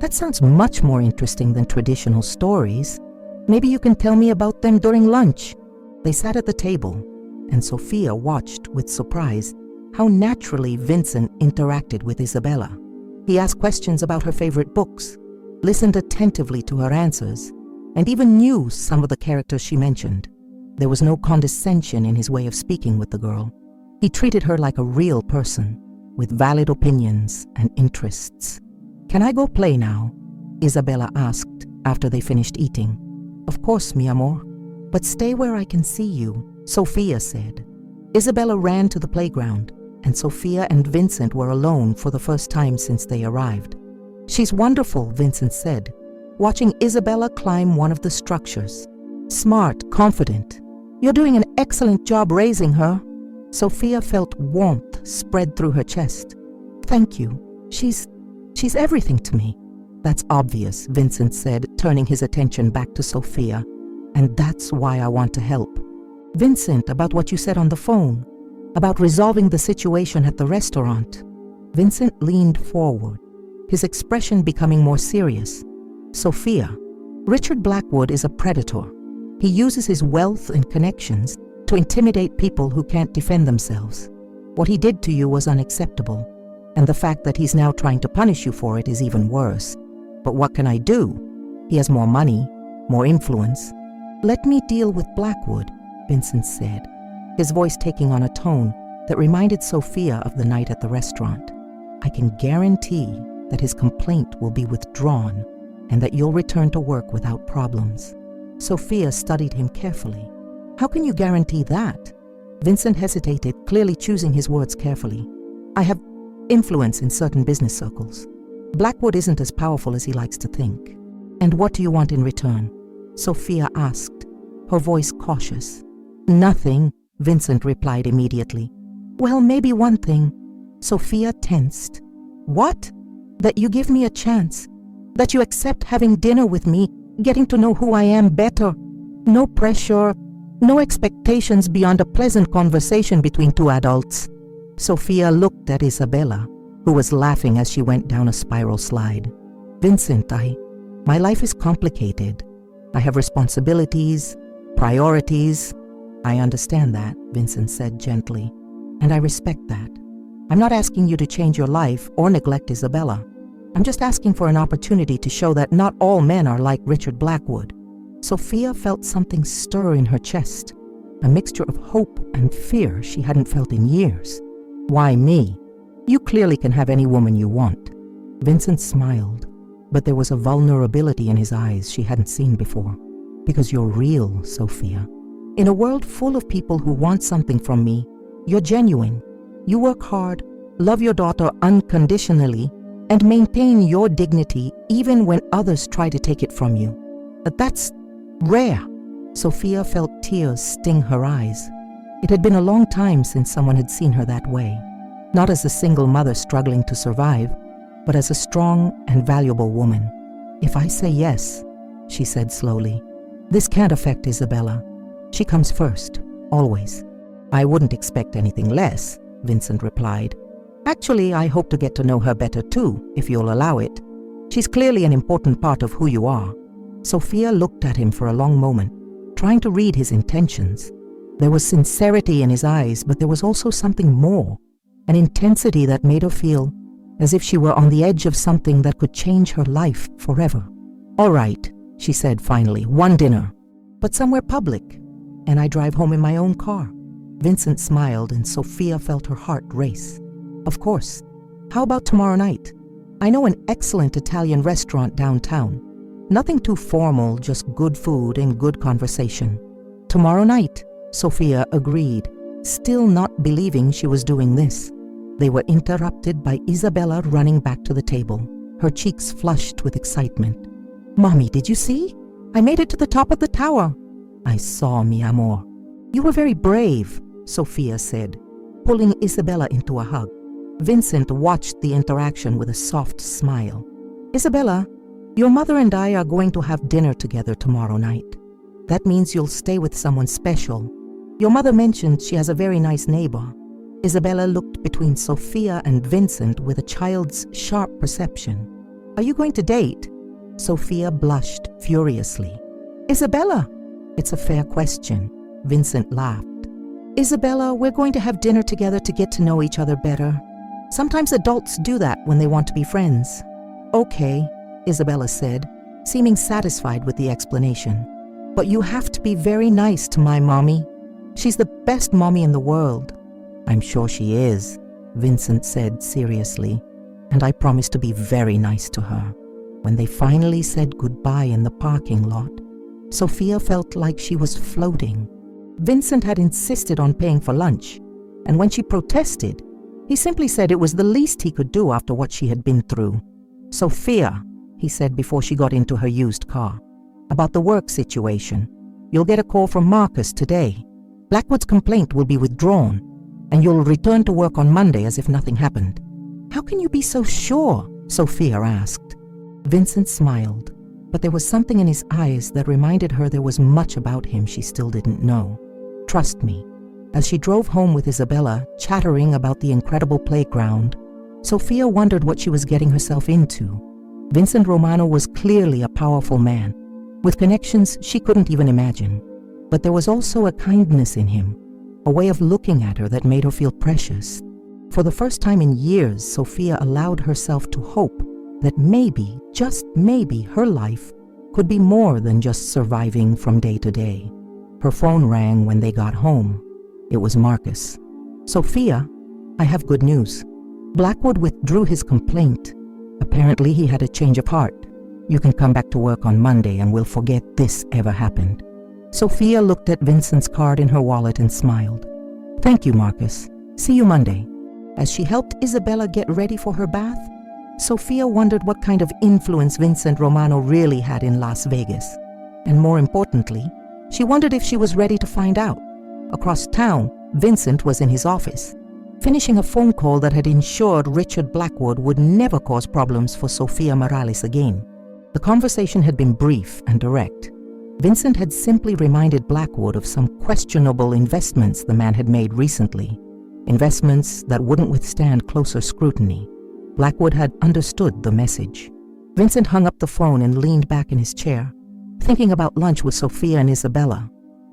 That sounds much more interesting than traditional stories. Maybe you can tell me about them during lunch. They sat at the table, and Sophia watched with surprise how naturally Vincent interacted with Isabella. He asked questions about her favorite books, listened attentively to her answers, and even knew some of the characters she mentioned. There was no condescension in his way of speaking with the girl. He treated her like a real person, with valid opinions and interests. Can I go play now? Isabella asked after they finished eating. Of course, mi amor, but stay where I can see you, Sophia said. Isabella ran to the playground, and Sophia and Vincent were alone for the first time since they arrived. She's wonderful, Vincent said, watching Isabella climb one of the structures. Smart, confident. You're doing an excellent job raising her. Sophia felt warmth spread through her chest. Thank you. She's everything to me. That's obvious, Vincent said, turning his attention back to Sophia. And that's why I want to help. Vincent, about what you said on the phone, about resolving the situation at the restaurant. Vincent leaned forward, his expression becoming more serious. Sophia, Richard Blackwood is a predator. He uses his wealth and connections to intimidate people who can't defend themselves. What he did to you was unacceptable, and the fact that he's now trying to punish you for it is even worse. But what can I do? He has more money, more influence. Let me deal with Blackwood, Vincent said, his voice taking on a tone that reminded Sophia of the night at the restaurant. I can guarantee that his complaint will be withdrawn and that you'll return to work without problems. Sophia studied him carefully. How can you guarantee that? Vincent hesitated, clearly choosing his words carefully. I have influence in certain business circles. Blackwood isn't as powerful as he likes to think. And what do you want in return? Sophia asked, her voice cautious. Nothing, Vincent replied immediately. Well, maybe one thing. Sophia tensed. What? That you give me a chance That you accept having dinner with me, getting to know who I am better. No pressure, no expectations beyond a pleasant conversation between two adults. Sophia looked at Isabella, who was laughing as she went down a spiral slide. Vincent, my life is complicated. I have responsibilities, priorities. I understand that, Vincent said gently, and I respect that. I'm not asking you to change your life or neglect Isabella. I'm just asking for an opportunity to show that not all men are like Richard Blackwood. Sophia felt something stir in her chest, a mixture of hope and fear she hadn't felt in years. Why me? You clearly can have any woman you want. Vincent smiled, but there was a vulnerability in his eyes she hadn't seen before. Because you're real, Sophia. In a world full of people who want something from me, you're genuine. You work hard, love your daughter unconditionally, and maintain your dignity even when others try to take it from you. But that's rare. Sophia felt tears sting her eyes. It had been a long time since someone had seen her that way. Not as a single mother struggling to survive, but as a strong and valuable woman. If I say yes, she said slowly, this can't affect Isabella. She comes first, always. I wouldn't expect anything less, Vincent replied. Actually, I hope to get to know her better too, if you'll allow it. She's clearly an important part of who you are. Sophia looked at him for a long moment, trying to read his intentions. There was sincerity in his eyes, but there was also something more, an intensity that made her feel as if she were on the edge of something that could change her life forever. All right, she said finally, one dinner, but somewhere public, and I drive home in my own car. Vincent smiled and Sophia felt her heart race. Of course. How about tomorrow night? I know an excellent Italian restaurant downtown. Nothing too formal, just good food and good conversation. Tomorrow night, Sophia agreed, still not believing she was doing this. They were interrupted by Isabella running back to the table, her cheeks flushed with excitement. Mommy, did you see? I made it to the top of the tower. I saw, mi amor. You were very brave, Sophia said, pulling Isabella into a hug. Vincent watched the interaction with a soft smile. Isabella, your mother and I are going to have dinner together tomorrow night. That means you'll stay with someone special. Your mother mentioned she has a very nice neighbor. Isabella looked between Sophia and Vincent with a child's sharp perception. Are you going to date? Sophia blushed furiously. Isabella! It's a fair question. Vincent laughed. Isabella, we're going to have dinner together to get to know each other better. Sometimes adults do that when they want to be friends. Okay, Isabella said, seeming satisfied with the explanation. But you have to be very nice to my mommy. She's the best mommy in the world. I'm sure she is, Vincent said seriously, and I promise to be very nice to her. When they finally said goodbye in the parking lot, Sophia felt like she was floating. Vincent had insisted on paying for lunch, and when she protested, he simply said it was the least he could do after what she had been through. Sophia, he said before she got into her used car, about the work situation. You'll get a call from Marcus today. Blackwood's complaint will be withdrawn, and you'll return to work on Monday as if nothing happened. How can you be so sure? Sophia asked. Vincent smiled, but there was something in his eyes that reminded her there was much about him she still didn't know. Trust me. As she drove home with Isabella, chattering about the incredible playground, Sophia wondered what she was getting herself into. Vincent Romano was clearly a powerful man, with connections she couldn't even imagine. But there was also a kindness in him, a way of looking at her that made her feel precious. For the first time in years, Sophia allowed herself to hope that maybe, just maybe, her life could be more than just surviving from day to day. Her phone rang when they got home. It was Marcus. Sophia, I have good news. Blackwood withdrew his complaint. Apparently he had a change of heart. You can come back to work on Monday and we'll forget this ever happened. Sophia looked at Vincent's card in her wallet and smiled. Thank you, Marcus. See you Monday. As she helped Isabella get ready for her bath, Sophia wondered what kind of influence Vincent Romano really had in Las Vegas. And more importantly, she wondered if she was ready to find out. Across town, Vincent was in his office, finishing a phone call that had ensured Richard Blackwood would never cause problems for Sophia Morales again. The conversation had been brief and direct. Vincent had simply reminded Blackwood of some questionable investments the man had made recently, investments that wouldn't withstand closer scrutiny. Blackwood had understood the message. Vincent hung up the phone and leaned back in his chair, thinking about lunch with Sophia and Isabella.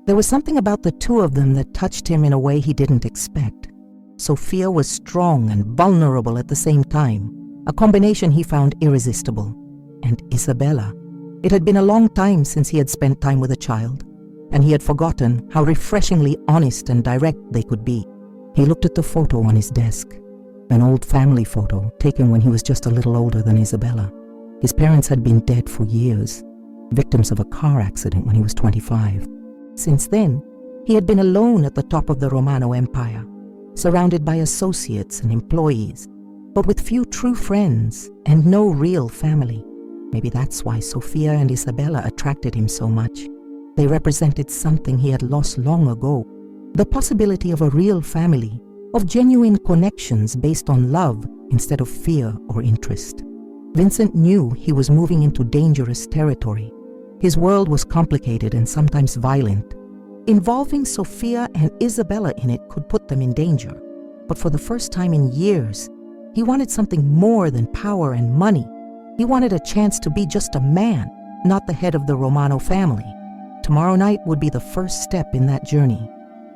There was something about the two of them that touched him in a way he didn't expect. Sophia was strong and vulnerable at the same time, a combination he found irresistible. And Isabella. It had been a long time since he had spent time with a child, and he had forgotten how refreshingly honest and direct they could be. He looked at the photo on his desk, an old family photo taken when he was just a little older than Isabella. His parents had been dead for years, victims of a car accident when he was 25. Since then, he had been alone at the top of the Romano Empire, surrounded by associates and employees, but with few true friends and no real family. Maybe that's why Sophia and Isabella attracted him so much. They represented something he had lost long ago, the possibility of a real family, of genuine connections based on love instead of fear or interest. Vincent knew he was moving into dangerous territory. His world was complicated and sometimes violent. Involving Sophia and Isabella in it could put them in danger. But for the first time in years, he wanted something more than power and money. He wanted a chance to be just a man, not the head of the Romano family. Tomorrow night would be the first step in that journey.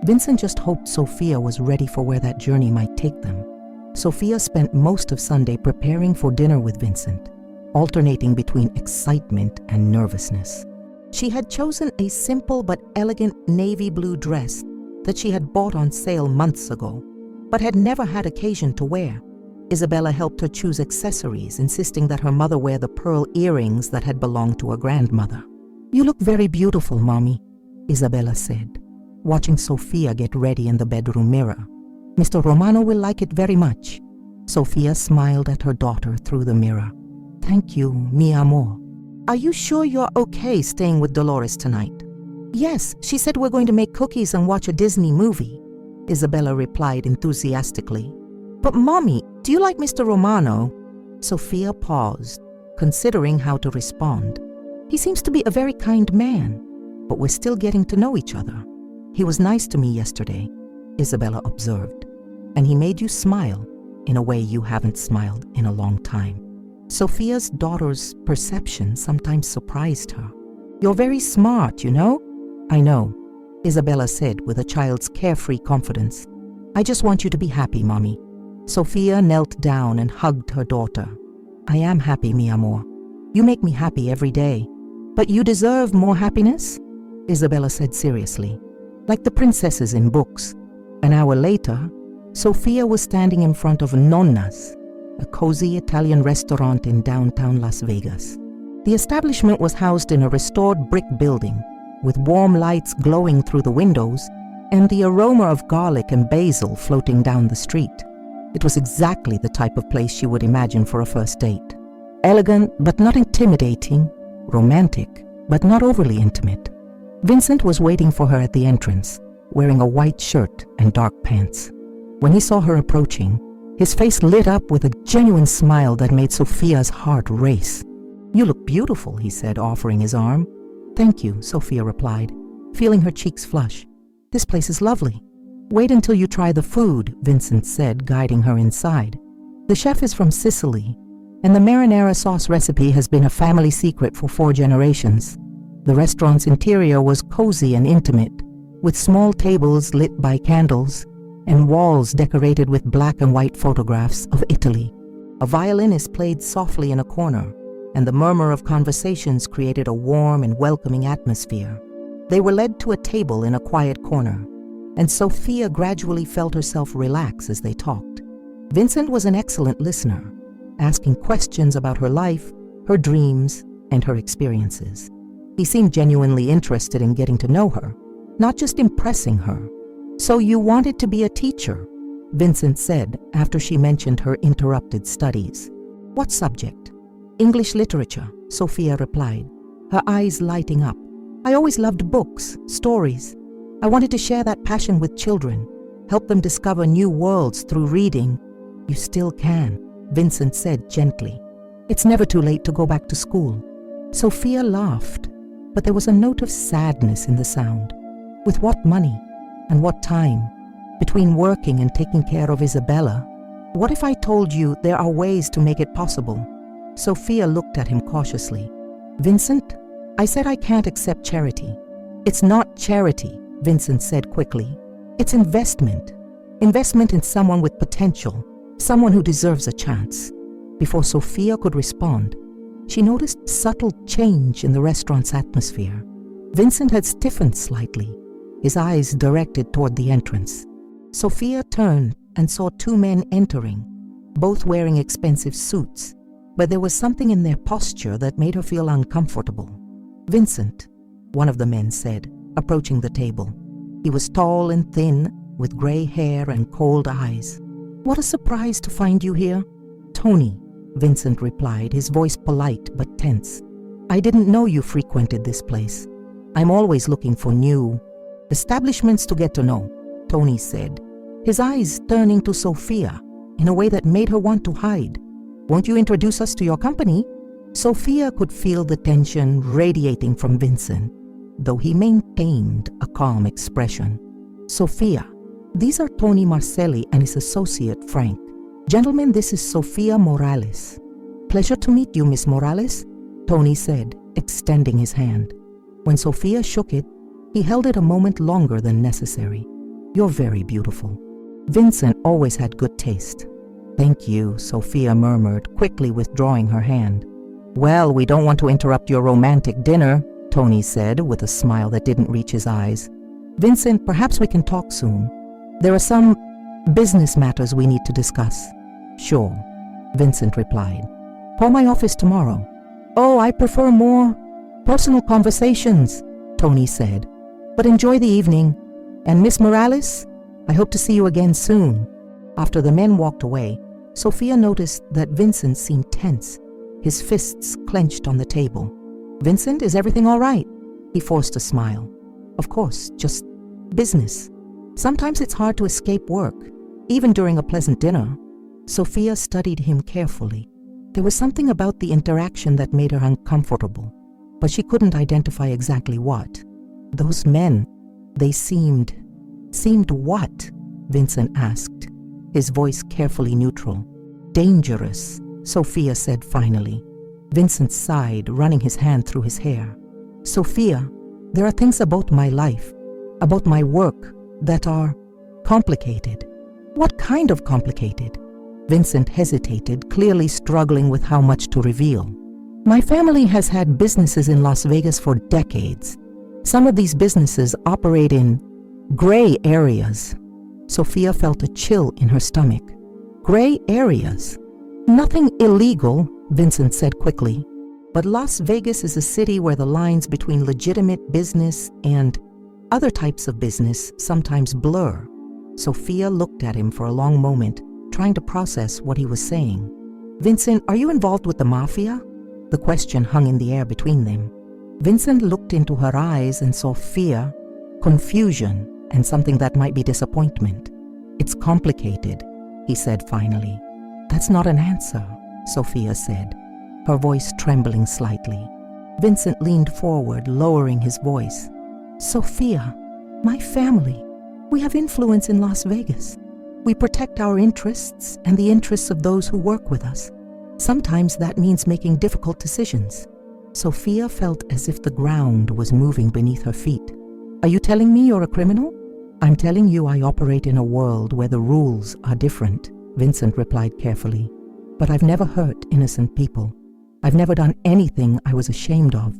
Vincent just hoped Sophia was ready for where that journey might take them. Sophia spent most of Sunday preparing for dinner with Vincent, alternating between excitement and nervousness. She had chosen a simple but elegant navy blue dress that she had bought on sale months ago, but had never had occasion to wear. Isabella helped her choose accessories, insisting that her mother wear the pearl earrings that had belonged to her grandmother. "You look very beautiful, Mommy," Isabella said, watching Sophia get ready in the bedroom mirror. "Mr. Romano will like it very much." Sophia smiled at her daughter through the mirror. "Thank you, mi amor. Are you sure you're okay staying with Dolores tonight?" "Yes, she said we're going to make cookies and watch a Disney movie," Isabella replied enthusiastically. "But Mommy, do you like Mr. Romano?" Sophia paused, considering how to respond. "He seems to be a very kind man, but we're still getting to know each other. He was nice to me yesterday," Isabella observed, "and he made you smile in a way you haven't smiled in a long time." Sophia's daughter's perception sometimes surprised her. "You're very smart, you know?" "I know," Isabella said with a child's carefree confidence. "I just want you to be happy, Mommy." Sophia knelt down and hugged her daughter. "I am happy, mi amor. You make me happy every day. But you deserve more happiness," Isabella said seriously, "like the princesses in books." An hour later, Sophia was standing in front of Nonna's, a cozy Italian restaurant in downtown Las Vegas. The establishment was housed in a restored brick building, with warm lights glowing through the windows and the aroma of garlic and basil floating down the street. It was exactly the type of place she would imagine for a first date. Elegant but not intimidating, romantic but not overly intimate. Vincent was waiting for her at the entrance, wearing a white shirt and dark pants. When he saw her approaching, his face lit up with a genuine smile that made Sophia's heart race. "You look beautiful," he said, offering his arm. "Thank you," Sophia replied, feeling her cheeks flush. "This place is lovely." "Wait until you try the food," Vincent said, guiding her inside. "The chef is from Sicily, and the marinara sauce recipe has been a family secret for 4 generations. The restaurant's interior was cozy and intimate, with small tables lit by candles and walls decorated with black and white photographs of Italy. A violinist played softly in a corner, and the murmur of conversations created a warm and welcoming atmosphere. They were led to a table in a quiet corner, and Sophia gradually felt herself relax as they talked. Vincent was an excellent listener, asking questions about her life, her dreams, and her experiences. He seemed genuinely interested in getting to know her, not just impressing her. "So you wanted to be a teacher?" Vincent said after she mentioned her interrupted studies. "What subject?" "English literature," Sophia replied, her eyes lighting up. "I always loved books, stories. I wanted to share that passion with children, help them discover new worlds through reading." "You still can," Vincent said gently. "It's never too late to go back to school." Sophia laughed, but there was a note of sadness in the sound. With what money and what time? Between working and taking care of Isabella, what if I told you there are ways to make it possible? Sophia looked at him cautiously. Vincent, I said I can't accept charity. It's not charity, Vincent said quickly. It's investment. Investment in someone with potential, someone who deserves a chance. Before Sophia could respond, she noticed subtle change in the restaurant's atmosphere. Vincent had stiffened slightly, his eyes directed toward the entrance. Sophia turned and saw two men entering, both wearing expensive suits, but there was something in their posture that made her feel uncomfortable. Vincent, one of the men said, approaching the table. He was tall and thin, with gray hair and cold eyes. What a surprise to find you here. Tony, Vincent replied, his voice polite but tense. I didn't know you frequented this place. I'm always looking for new establishments to get to know, Tony said, his eyes turning to Sophia in a way that made her want to hide. Won't you introduce us to your company? Sophia could feel the tension radiating from Vincent, though he maintained a calm expression. Sophia, these are Tony Marcelli and his associate Frank. Gentlemen, this is Sophia Morales. Pleasure to meet you, Miss Morales, Tony said, extending his hand. When Sophia shook it, he held it a moment longer than necessary. You're very beautiful. Vincent always had good taste. Thank you, Sophia murmured, quickly withdrawing her hand. Well, we don't want to interrupt your romantic dinner, Tony said with a smile that didn't reach his eyes. Vincent, perhaps we can talk soon. There are some business matters we need to discuss. Sure, Vincent replied. Call my office tomorrow. Oh, I prefer more personal conversations, Tony said. But enjoy the evening. And Miss Morales, I hope to see you again soon. After the men walked away, Sophia noticed that Vincent seemed tense, his fists clenched on the table. Vincent, is everything all right? He forced a smile. Of course, just business. Sometimes it's hard to escape work, even during a pleasant dinner. Sophia studied him carefully. There was something about the interaction that made her uncomfortable, but she couldn't identify exactly what. Those men, they seemed what? Vincent asked, his voice carefully neutral. Dangerous, Sophia said finally. Vincent sighed, running his hand through his hair. Sophia, there are things about my life, about my work, that are complicated. What kind of complicated? Vincent hesitated, clearly struggling with how much to reveal. My family has had businesses in Las Vegas for decades. Some of these businesses operate in gray areas. Sophia felt a chill in her stomach. Gray areas? Nothing illegal, Vincent said quickly. But Las Vegas is a city where the lines between legitimate business and other types of business sometimes blur. Sophia looked at him for a long moment, trying to process what he was saying. Vincent, are you involved with the Mafia? The question hung in the air between them. Vincent looked into her eyes and saw fear, confusion, and something that might be disappointment. It's complicated, he said finally. That's not an answer, Sophia said, her voice trembling slightly. Vincent leaned forward, lowering his voice. Sophia, my family, we have influence in Las Vegas. We protect our interests and the interests of those who work with us. Sometimes that means making difficult decisions. Sophia felt as if the ground was moving beneath her feet. Are you telling me you're a criminal? I'm telling you I operate in a world where the rules are different, Vincent replied carefully. But I've never hurt innocent people. I've never done anything I was ashamed of.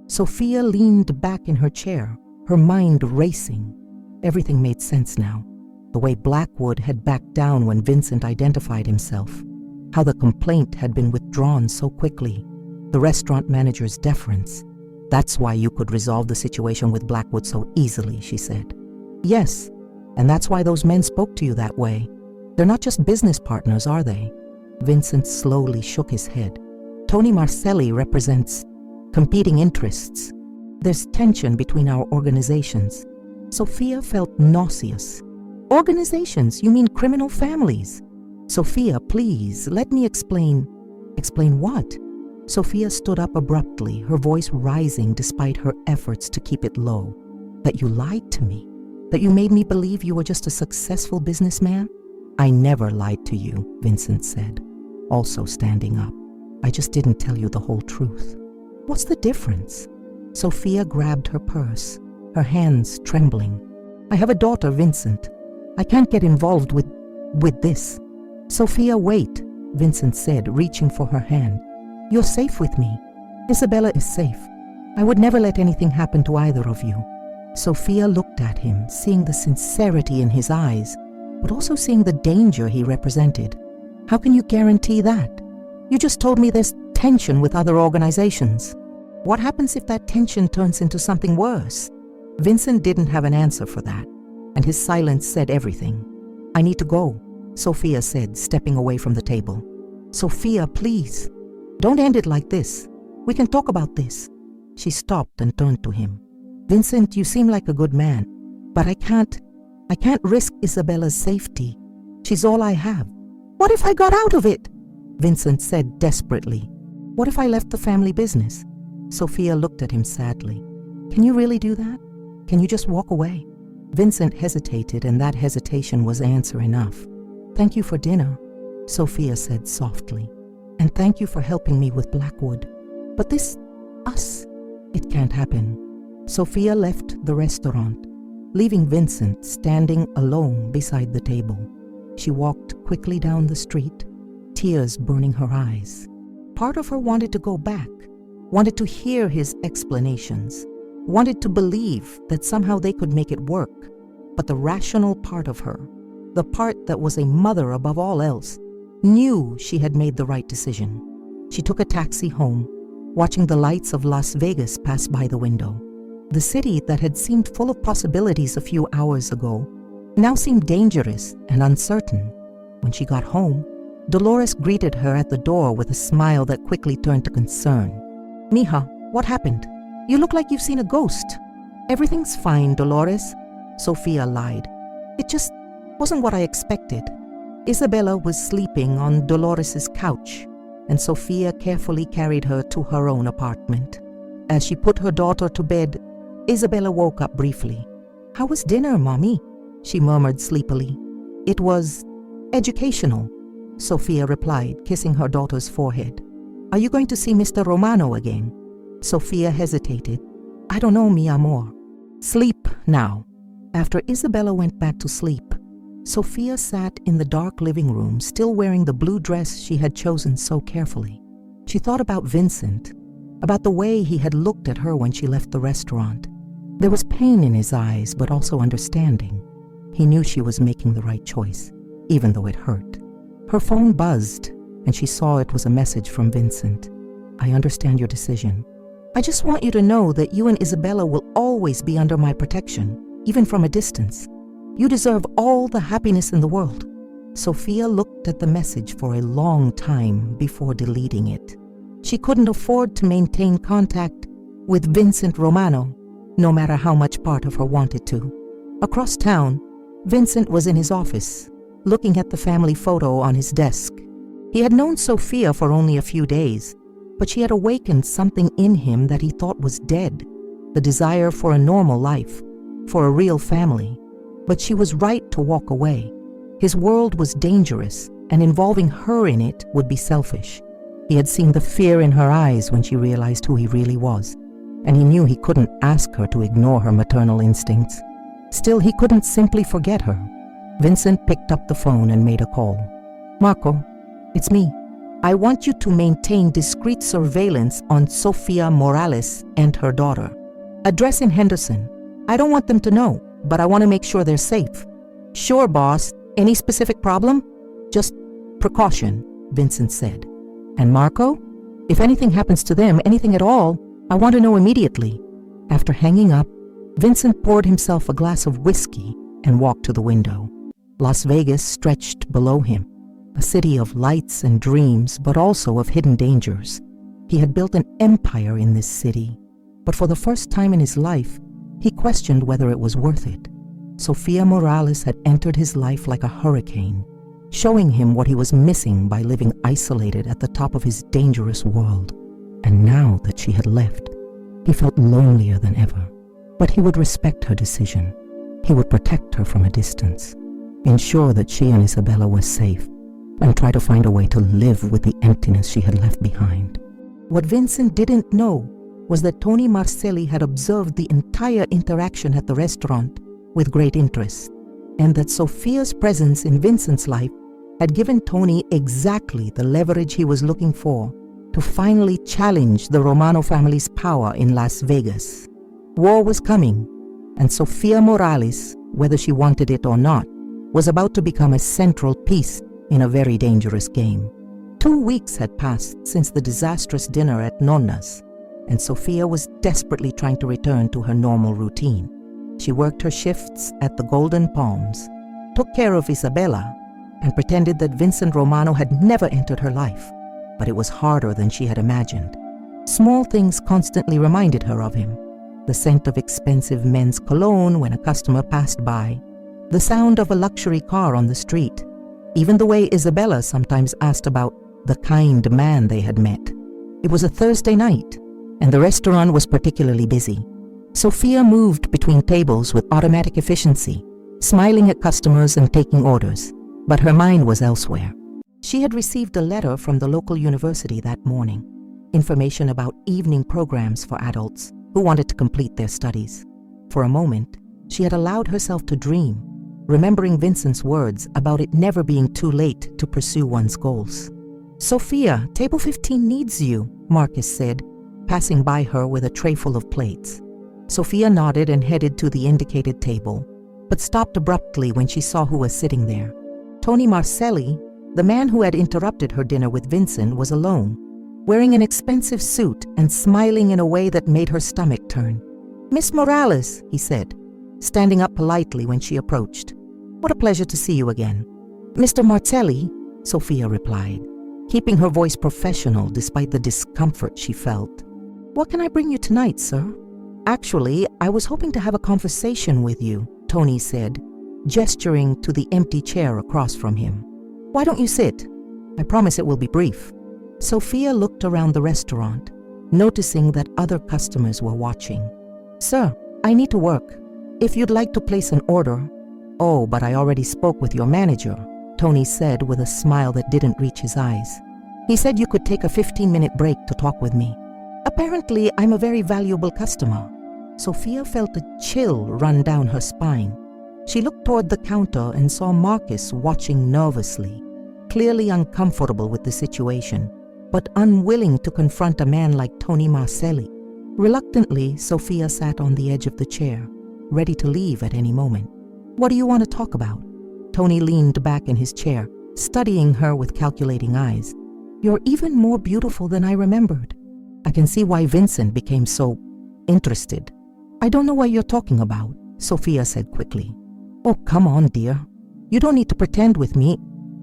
Sophia leaned back in her chair, her mind racing. Everything made sense now. The way Blackwood had backed down when Vincent identified himself. How the complaint had been withdrawn so quickly. The restaurant manager's deference. That's why you could resolve the situation with Blackwood so easily, she said. Yes, and that's why those men spoke to you that way. They're not just business partners, are they? Vincent slowly shook his head. Tony Marcelli represents competing interests. There's tension between our organizations. Sophia felt nauseous. Organizations? You mean criminal families? Sophia, please, let me explain. Explain what? Sophia stood up abruptly, her voice rising despite her efforts to keep it low. That you lied to me? That you made me believe you were just a successful businessman? I never lied to you, Vincent said, also standing up. I just didn't tell you the whole truth. What's the difference? Sophia grabbed her purse, her hands trembling. I have a daughter, Vincent. I can't get involved with this. Sophia, wait, Vincent said, reaching for her hand. You're safe with me. Isabella is safe. I would never let anything happen to either of you. Sophia looked at him, seeing the sincerity in his eyes, but also seeing the danger he represented. How can you guarantee that? You just told me there's tension with other organizations. What happens if that tension turns into something worse? Vincent didn't have an answer for that, and his silence said everything. I need to go, Sophia said, stepping away from the table. Sophia, please. Don't end it like this. We can talk about this. She stopped and turned to him. Vincent, you seem like a good man, but I can't risk Isabella's safety. She's all I have. What if I got out of it? Vincent said desperately. What if I left the family business? Sophia looked at him sadly. Can you really do that? Can you just walk away? Vincent hesitated, and that hesitation was answer enough. Thank you for dinner, Sophia said softly. And thank you for helping me with Blackwood. But it can't happen. Sophia left the restaurant, leaving Vincent standing alone beside the table. She walked quickly down the street, tears burning her eyes. Part of her wanted to go back, wanted to hear his explanations, wanted to believe that somehow they could make it work. But the rational part of her, the part that was a mother above all else, knew she had made the right decision. She took a taxi home, watching the lights of Las Vegas pass by the window. The city that had seemed full of possibilities a few hours ago now seemed dangerous and uncertain. When she got home, Dolores greeted her at the door with a smile that quickly turned to concern. Mija, what happened? You look like you've seen a ghost. Everything's fine, Dolores, Sophia lied. It just wasn't what I expected. Isabella was sleeping on Dolores's couch, and Sophia carefully carried her to her own apartment. As she put her daughter to bed, Isabella woke up briefly. How was dinner, Mommy? She murmured sleepily. It was educational, Sophia replied, kissing her daughter's forehead. Are you going to see Mr. Romano again? Sophia hesitated. I don't know, mi amor. Sleep now. After Isabella went back to sleep, Sophia sat in the dark living room, still wearing the blue dress she had chosen so carefully. She thought about Vincent, about the way he had looked at her when she left the restaurant. There was pain in his eyes, but also understanding. He knew she was making the right choice, even though it hurt. Her phone buzzed, and she saw it was a message from Vincent. I understand your decision. I just want you to know that you and Isabella will always be under my protection, even from a distance. You deserve all the happiness in the world. Sophia looked at the message for a long time before deleting it. She couldn't afford to maintain contact with Vincent Romano, no matter how much part of her wanted to. Across town, Vincent was in his office, looking at the family photo on his desk. He had known Sophia for only a few days, but she had awakened something in him that he thought was dead, the desire for a normal life, for a real family. But she was right to walk away. His world was dangerous, and involving her in it would be selfish. He had seen the fear in her eyes when she realized who he really was, and he knew he couldn't ask her to ignore her maternal instincts. Still, he couldn't simply forget her. Vincent picked up the phone and made a call. Marco, it's me. I want you to maintain discreet surveillance on Sofia Morales and her daughter. Address in Henderson. I don't want them to know, but I want to make sure they're safe. Sure, boss. Any specific problem? Just precaution, Vincent said. And Marco? If anything happens to them, anything at all, I want to know immediately. After hanging up, Vincent poured himself a glass of whiskey and walked to the window. Las Vegas stretched below him, a city of lights and dreams, but also of hidden dangers. He had built an empire in this city, but for the first time in his life, he questioned whether it was worth it. Sofia Morales had entered his life like a hurricane, showing him what he was missing by living isolated at the top of his dangerous world. And now that she had left, he felt lonelier than ever. But he would respect her decision. He would protect her from a distance, ensure that she and Isabella were safe, and try to find a way to live with the emptiness she had left behind. What Vincent didn't know was that Tony Marcelli had observed the entire interaction at the restaurant with great interest, and that Sophia's presence in Vincent's life had given Tony exactly the leverage he was looking for to finally challenge the Romano family's power in Las Vegas. War was coming, and Sofia Morales, whether she wanted it or not, was about to become a central piece in a very dangerous game. 2 weeks had passed since the disastrous dinner at Nonna's, and Sofia was desperately trying to return to her normal routine. She worked her shifts at the Golden Palms, took care of Isabella, and pretended that Vincent Romano had never entered her life. But it was harder than she had imagined. Small things constantly reminded her of him. The scent of expensive men's cologne when a customer passed by, the sound of a luxury car on the street, even the way Isabella sometimes asked about the kind man they had met. It was a Thursday night, and the restaurant was particularly busy. Sofia moved between tables with automatic efficiency, smiling at customers and taking orders, but her mind was elsewhere. She had received a letter from the local university that morning, information about evening programs for adults who wanted to complete their studies. For a moment, she had allowed herself to dream, remembering Vincent's words about it never being too late to pursue one's goals. "Sophia, table 15 needs you," Marcus said, passing by her with a tray full of plates. Sophia nodded and headed to the indicated table, but stopped abruptly when she saw who was sitting there. Tony Marcelli, the man who had interrupted her dinner with Vincent, was alone, wearing an expensive suit and smiling in a way that made her stomach turn. "Miss Morales," he said, standing up politely when she approached. "What a pleasure to see you again." "Mr. Marcelli," Sophia replied, keeping her voice professional despite the discomfort she felt. "What can I bring you tonight, sir?" "Actually, I was hoping to have a conversation with you," Tony said, gesturing to the empty chair across from him. "Why don't you sit? I promise it will be brief." Sophia looked around the restaurant, noticing that other customers were watching. "Sir, I need to work. If you'd like to place an order—" "Oh, but I already spoke with your manager," Tony said with a smile that didn't reach his eyes. "He said you could take a 15-minute break to talk with me. Apparently, I'm a very valuable customer." Sophia felt a chill run down her spine. She looked toward the counter and saw Marcus watching nervously, clearly uncomfortable with the situation, but unwilling to confront a man like Tony Marcelli. Reluctantly, Sophia sat on the edge of the chair, ready to leave at any moment. "What do you want to talk about?" Tony leaned back in his chair, studying her with calculating eyes. "You're even more beautiful than I remembered. I can see why Vincent became so interested." "I don't know what you're talking about," Sophia said quickly. "Oh, come on, dear. You don't need to pretend with me.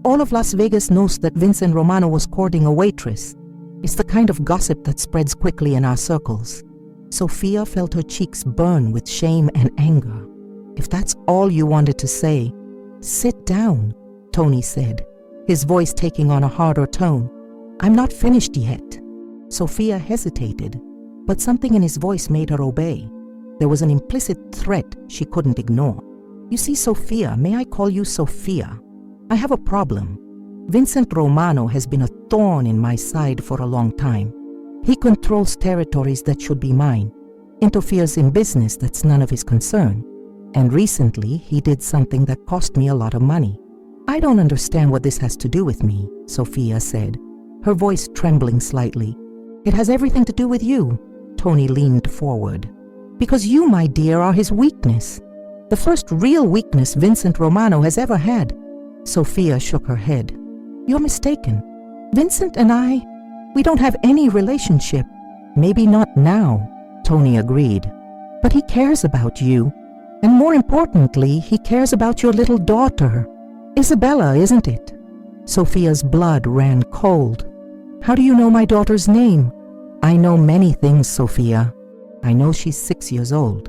All of Las Vegas knows that Vincent Romano was courting a waitress. It's the kind of gossip that spreads quickly in our circles." Sophia felt her cheeks burn with shame and anger. "If that's all you wanted to say, sit down," Tony said, his voice taking on a harder tone. "I'm not finished yet." Sophia hesitated, but something in his voice made her obey. There was an implicit threat she couldn't ignore. "You see, Sophia, may I call you Sophia? I have a problem. Vincent Romano has been a thorn in my side for a long time. He controls territories that should be mine, interferes in business that's none of his concern, and recently he did something that cost me a lot of money." "I don't understand what this has to do with me," Sophia said, her voice trembling slightly. "It has everything to do with you." Tony leaned forward. "Because you, my dear, are his weakness. The first real weakness Vincent Romano has ever had." Sophia shook her head. "You're mistaken. Vincent and we don't have any relationship." "Maybe not now," Tony agreed. "But he cares about you. And more importantly, he cares about your little daughter. Isabella, isn't it?" Sophia's blood ran cold. "How do you know my daughter's name?" "I know many things, Sophia. I know she's 6 years old,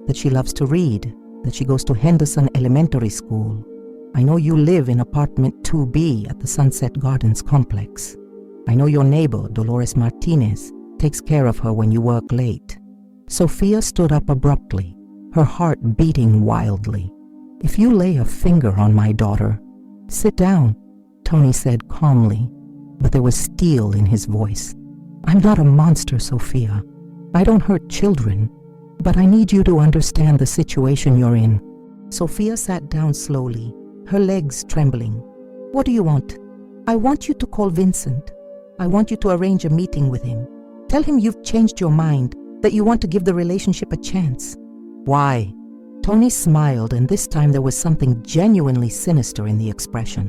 that she loves to read, that she goes to Henderson Elementary School. I know you live in apartment 2B at the Sunset Gardens complex. I know your neighbor, Dolores Martinez, takes care of her when you work late." Sophia stood up abruptly, her heart beating wildly. "If you lay a finger on my daughter—" "Sit down," Tony said calmly, but there was steel in his voice. "I'm not a monster, Sophia. I don't hurt children, but I need you to understand the situation you're in." Sophia sat down slowly, her legs trembling. "What do you want?" "I want you to call Vincent. I want you to arrange a meeting with him. Tell him you've changed your mind, that you want to give the relationship a chance." "Why?" Tony smiled, and this time there was something genuinely sinister in the expression.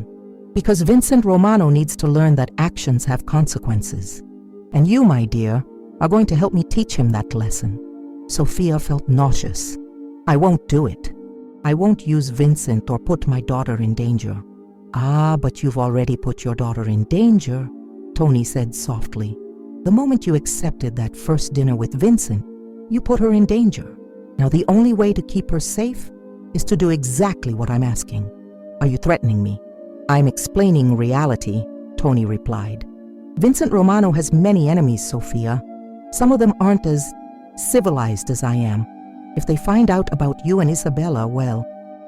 "Because Vincent Romano needs to learn that actions have consequences. And you, my dear, are going to help me teach him that lesson." Sophia felt nauseous. "I won't do it. I won't use Vincent or put my daughter in danger." "Ah, but you've already put your daughter in danger," Tony said softly. "The moment you accepted that first dinner with Vincent, you put her in danger. Now the only way to keep her safe is to do exactly what I'm asking. Are you threatening me?" "I'm explaining reality," Tony replied. "Vincent Romano has many enemies, Sophia. Some of them aren't as civilized as I am. If they find out about you and Isabella, well,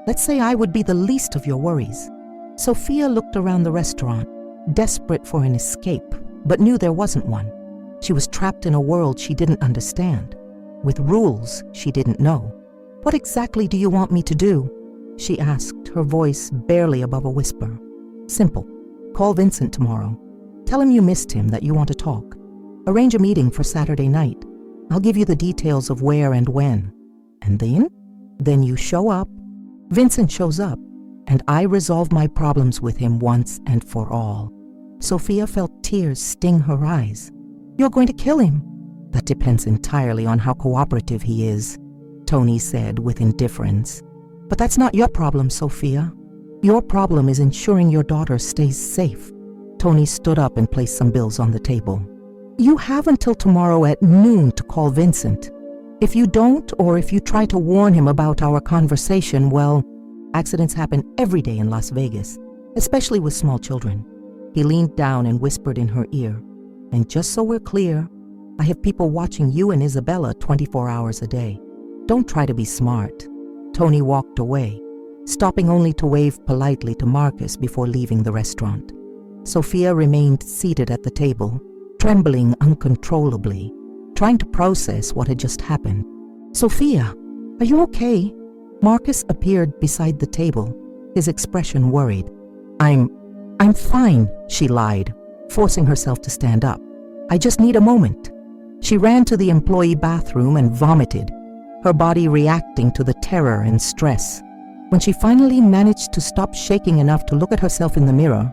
let's say I would be the least of your worries." Sophia looked around the restaurant, desperate for an escape, but knew there wasn't one. She was trapped in a world she didn't understand, with rules she didn't know. "What exactly do you want me to do?" she asked, her voice barely above a whisper. "Simple. Call Vincent tomorrow. Tell him you missed him, that you want to talk. Arrange a meeting for Saturday night. I'll give you the details of where and when. And then? Then you show up, Vincent shows up, and I resolve my problems with him once and for all." Sophia felt tears sting her eyes. "You're going to kill him?" "That depends entirely on how cooperative he is," Tony said with indifference. "But that's not your problem, Sophia. Your problem is ensuring your daughter stays safe." Tony stood up and placed some bills on the table. "You have until tomorrow at noon to call Vincent. If you don't, or if you try to warn him about our conversation, well, accidents happen every day in Las Vegas, especially with small children." He leaned down and whispered in her ear, "And just so we're clear, I have people watching you and Isabella 24 hours a day. Don't try to be smart." Tony walked away, stopping only to wave politely to Marcus before leaving the restaurant. Sophia remained seated at the table, trembling uncontrollably, trying to process what had just happened. "Sophia, are you okay?" Marcus appeared beside the table, his expression worried. I'm fine," she lied, forcing herself to stand up. "I just need a moment." She ran to the employee bathroom and vomited, her body reacting to the terror and stress. When she finally managed to stop shaking enough to look at herself in the mirror,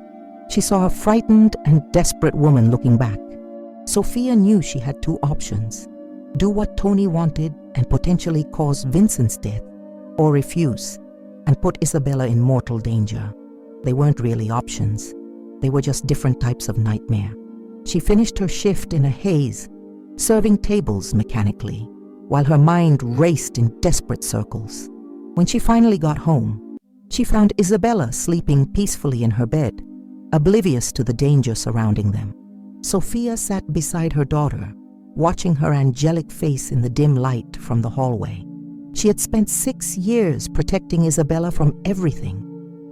she saw a frightened and desperate woman looking back. Sophia knew she had two options: do what Tony wanted and potentially cause Vincent's death, or refuse and put Isabella in mortal danger. They weren't really options. They were just different types of nightmare. She finished her shift in a haze, serving tables mechanically, while her mind raced in desperate circles. When she finally got home, she found Isabella sleeping peacefully in her bed, oblivious to the danger surrounding them. Sophia sat beside her daughter, watching her angelic face in the dim light from the hallway. She had spent 6 years protecting Isabella from everything,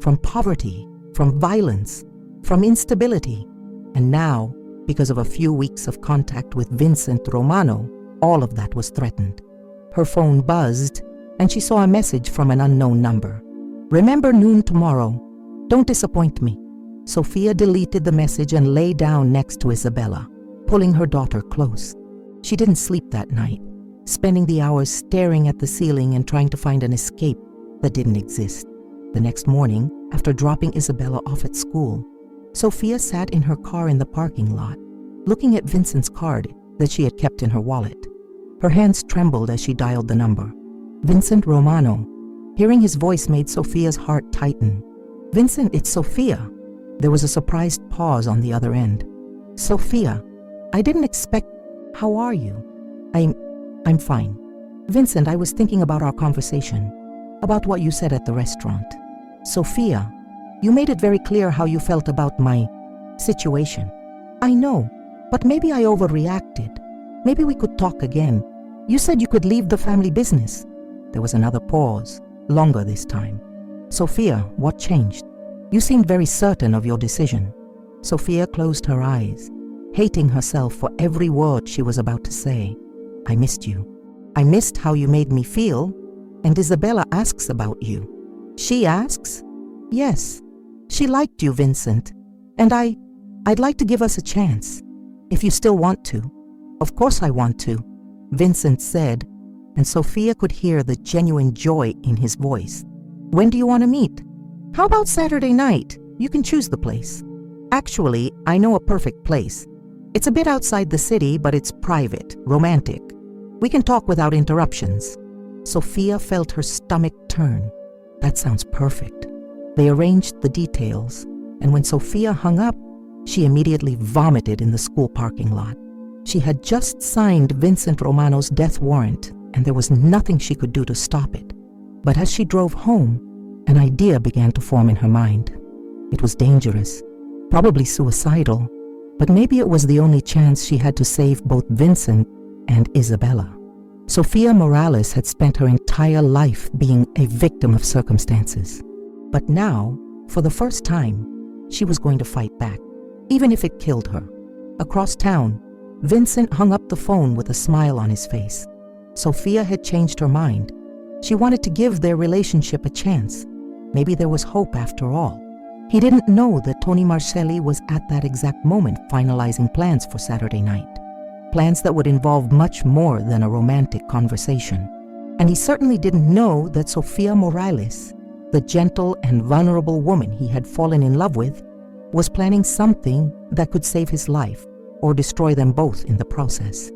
from poverty, from violence, from instability, and now, because of a few weeks of contact with Vincent Romano, all of that was threatened. Her phone buzzed, and she saw a message from an unknown number. "Remember noon tomorrow. Don't disappoint me." Sophia deleted the message and lay down next to Isabella, pulling her daughter close. She didn't sleep that night, spending the hours staring at the ceiling and trying to find an escape that didn't exist. The next morning, after dropping Isabella off at school, Sophia sat in her car in the parking lot, looking at Vincent's card that she had kept in her wallet. Her hands trembled as she dialed the number. Vincent Romano. Hearing his voice made Sophia's heart tighten. "Vincent, it's Sophia." There was a surprised pause on the other end. "Sophia, I didn't expect... How are you?" I'm fine. "Vincent, I was thinking about our conversation, about what you said at the restaurant. Sophia, you made it very clear how you felt about my situation. I know, but maybe I overreacted. Maybe we could talk again. You said you could leave the family business." There was another pause, longer this time. "Sophia, what changed? You seemed very certain of your decision." Sophia closed her eyes, hating herself for every word she was about to say. "I missed you. I missed how you made me feel, and Isabella asks about you." "She asks?" "Yes. She liked you, Vincent, and I'd like to give us a chance, if you still want to." "Of course I want to," Vincent said, and Sophia could hear the genuine joy in his voice. "When do you want to meet?" "How about Saturday night? You can choose the place." "Actually, I know a perfect place. It's a bit outside the city, but it's private, romantic. We can talk without interruptions." Sophia felt her stomach turn. That sounds perfect. They arranged the details, and when Sophia hung up, she immediately vomited in the school parking lot. She had just signed Vincent Romano's death warrant, and there was nothing she could do to stop it. But as she drove home, an idea began to form in her mind. It was dangerous, probably suicidal, but maybe it was the only chance she had to save both Vincent and Isabella. Sophia Morales had spent her entire life being a victim of circumstances. But now, for the first time, she was going to fight back, even if it killed her. Across town, Vincent hung up the phone with a smile on his face. Sophia had changed her mind. She wanted to give their relationship a chance. Maybe there was hope after all. He didn't know that Tony Marcelli was at that exact moment finalizing plans for Saturday night. Plans that would involve much more than a romantic conversation. And he certainly didn't know that Sophia Morales, the gentle and vulnerable woman he had fallen in love with, was planning something that could save his life or destroy them both in the process.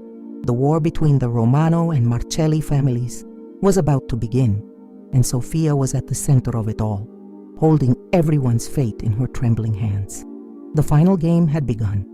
The war between the Romano and Marcelli families was about to begin, and Sophia was at the center of it all, holding everyone's fate in her trembling hands. The final game had begun.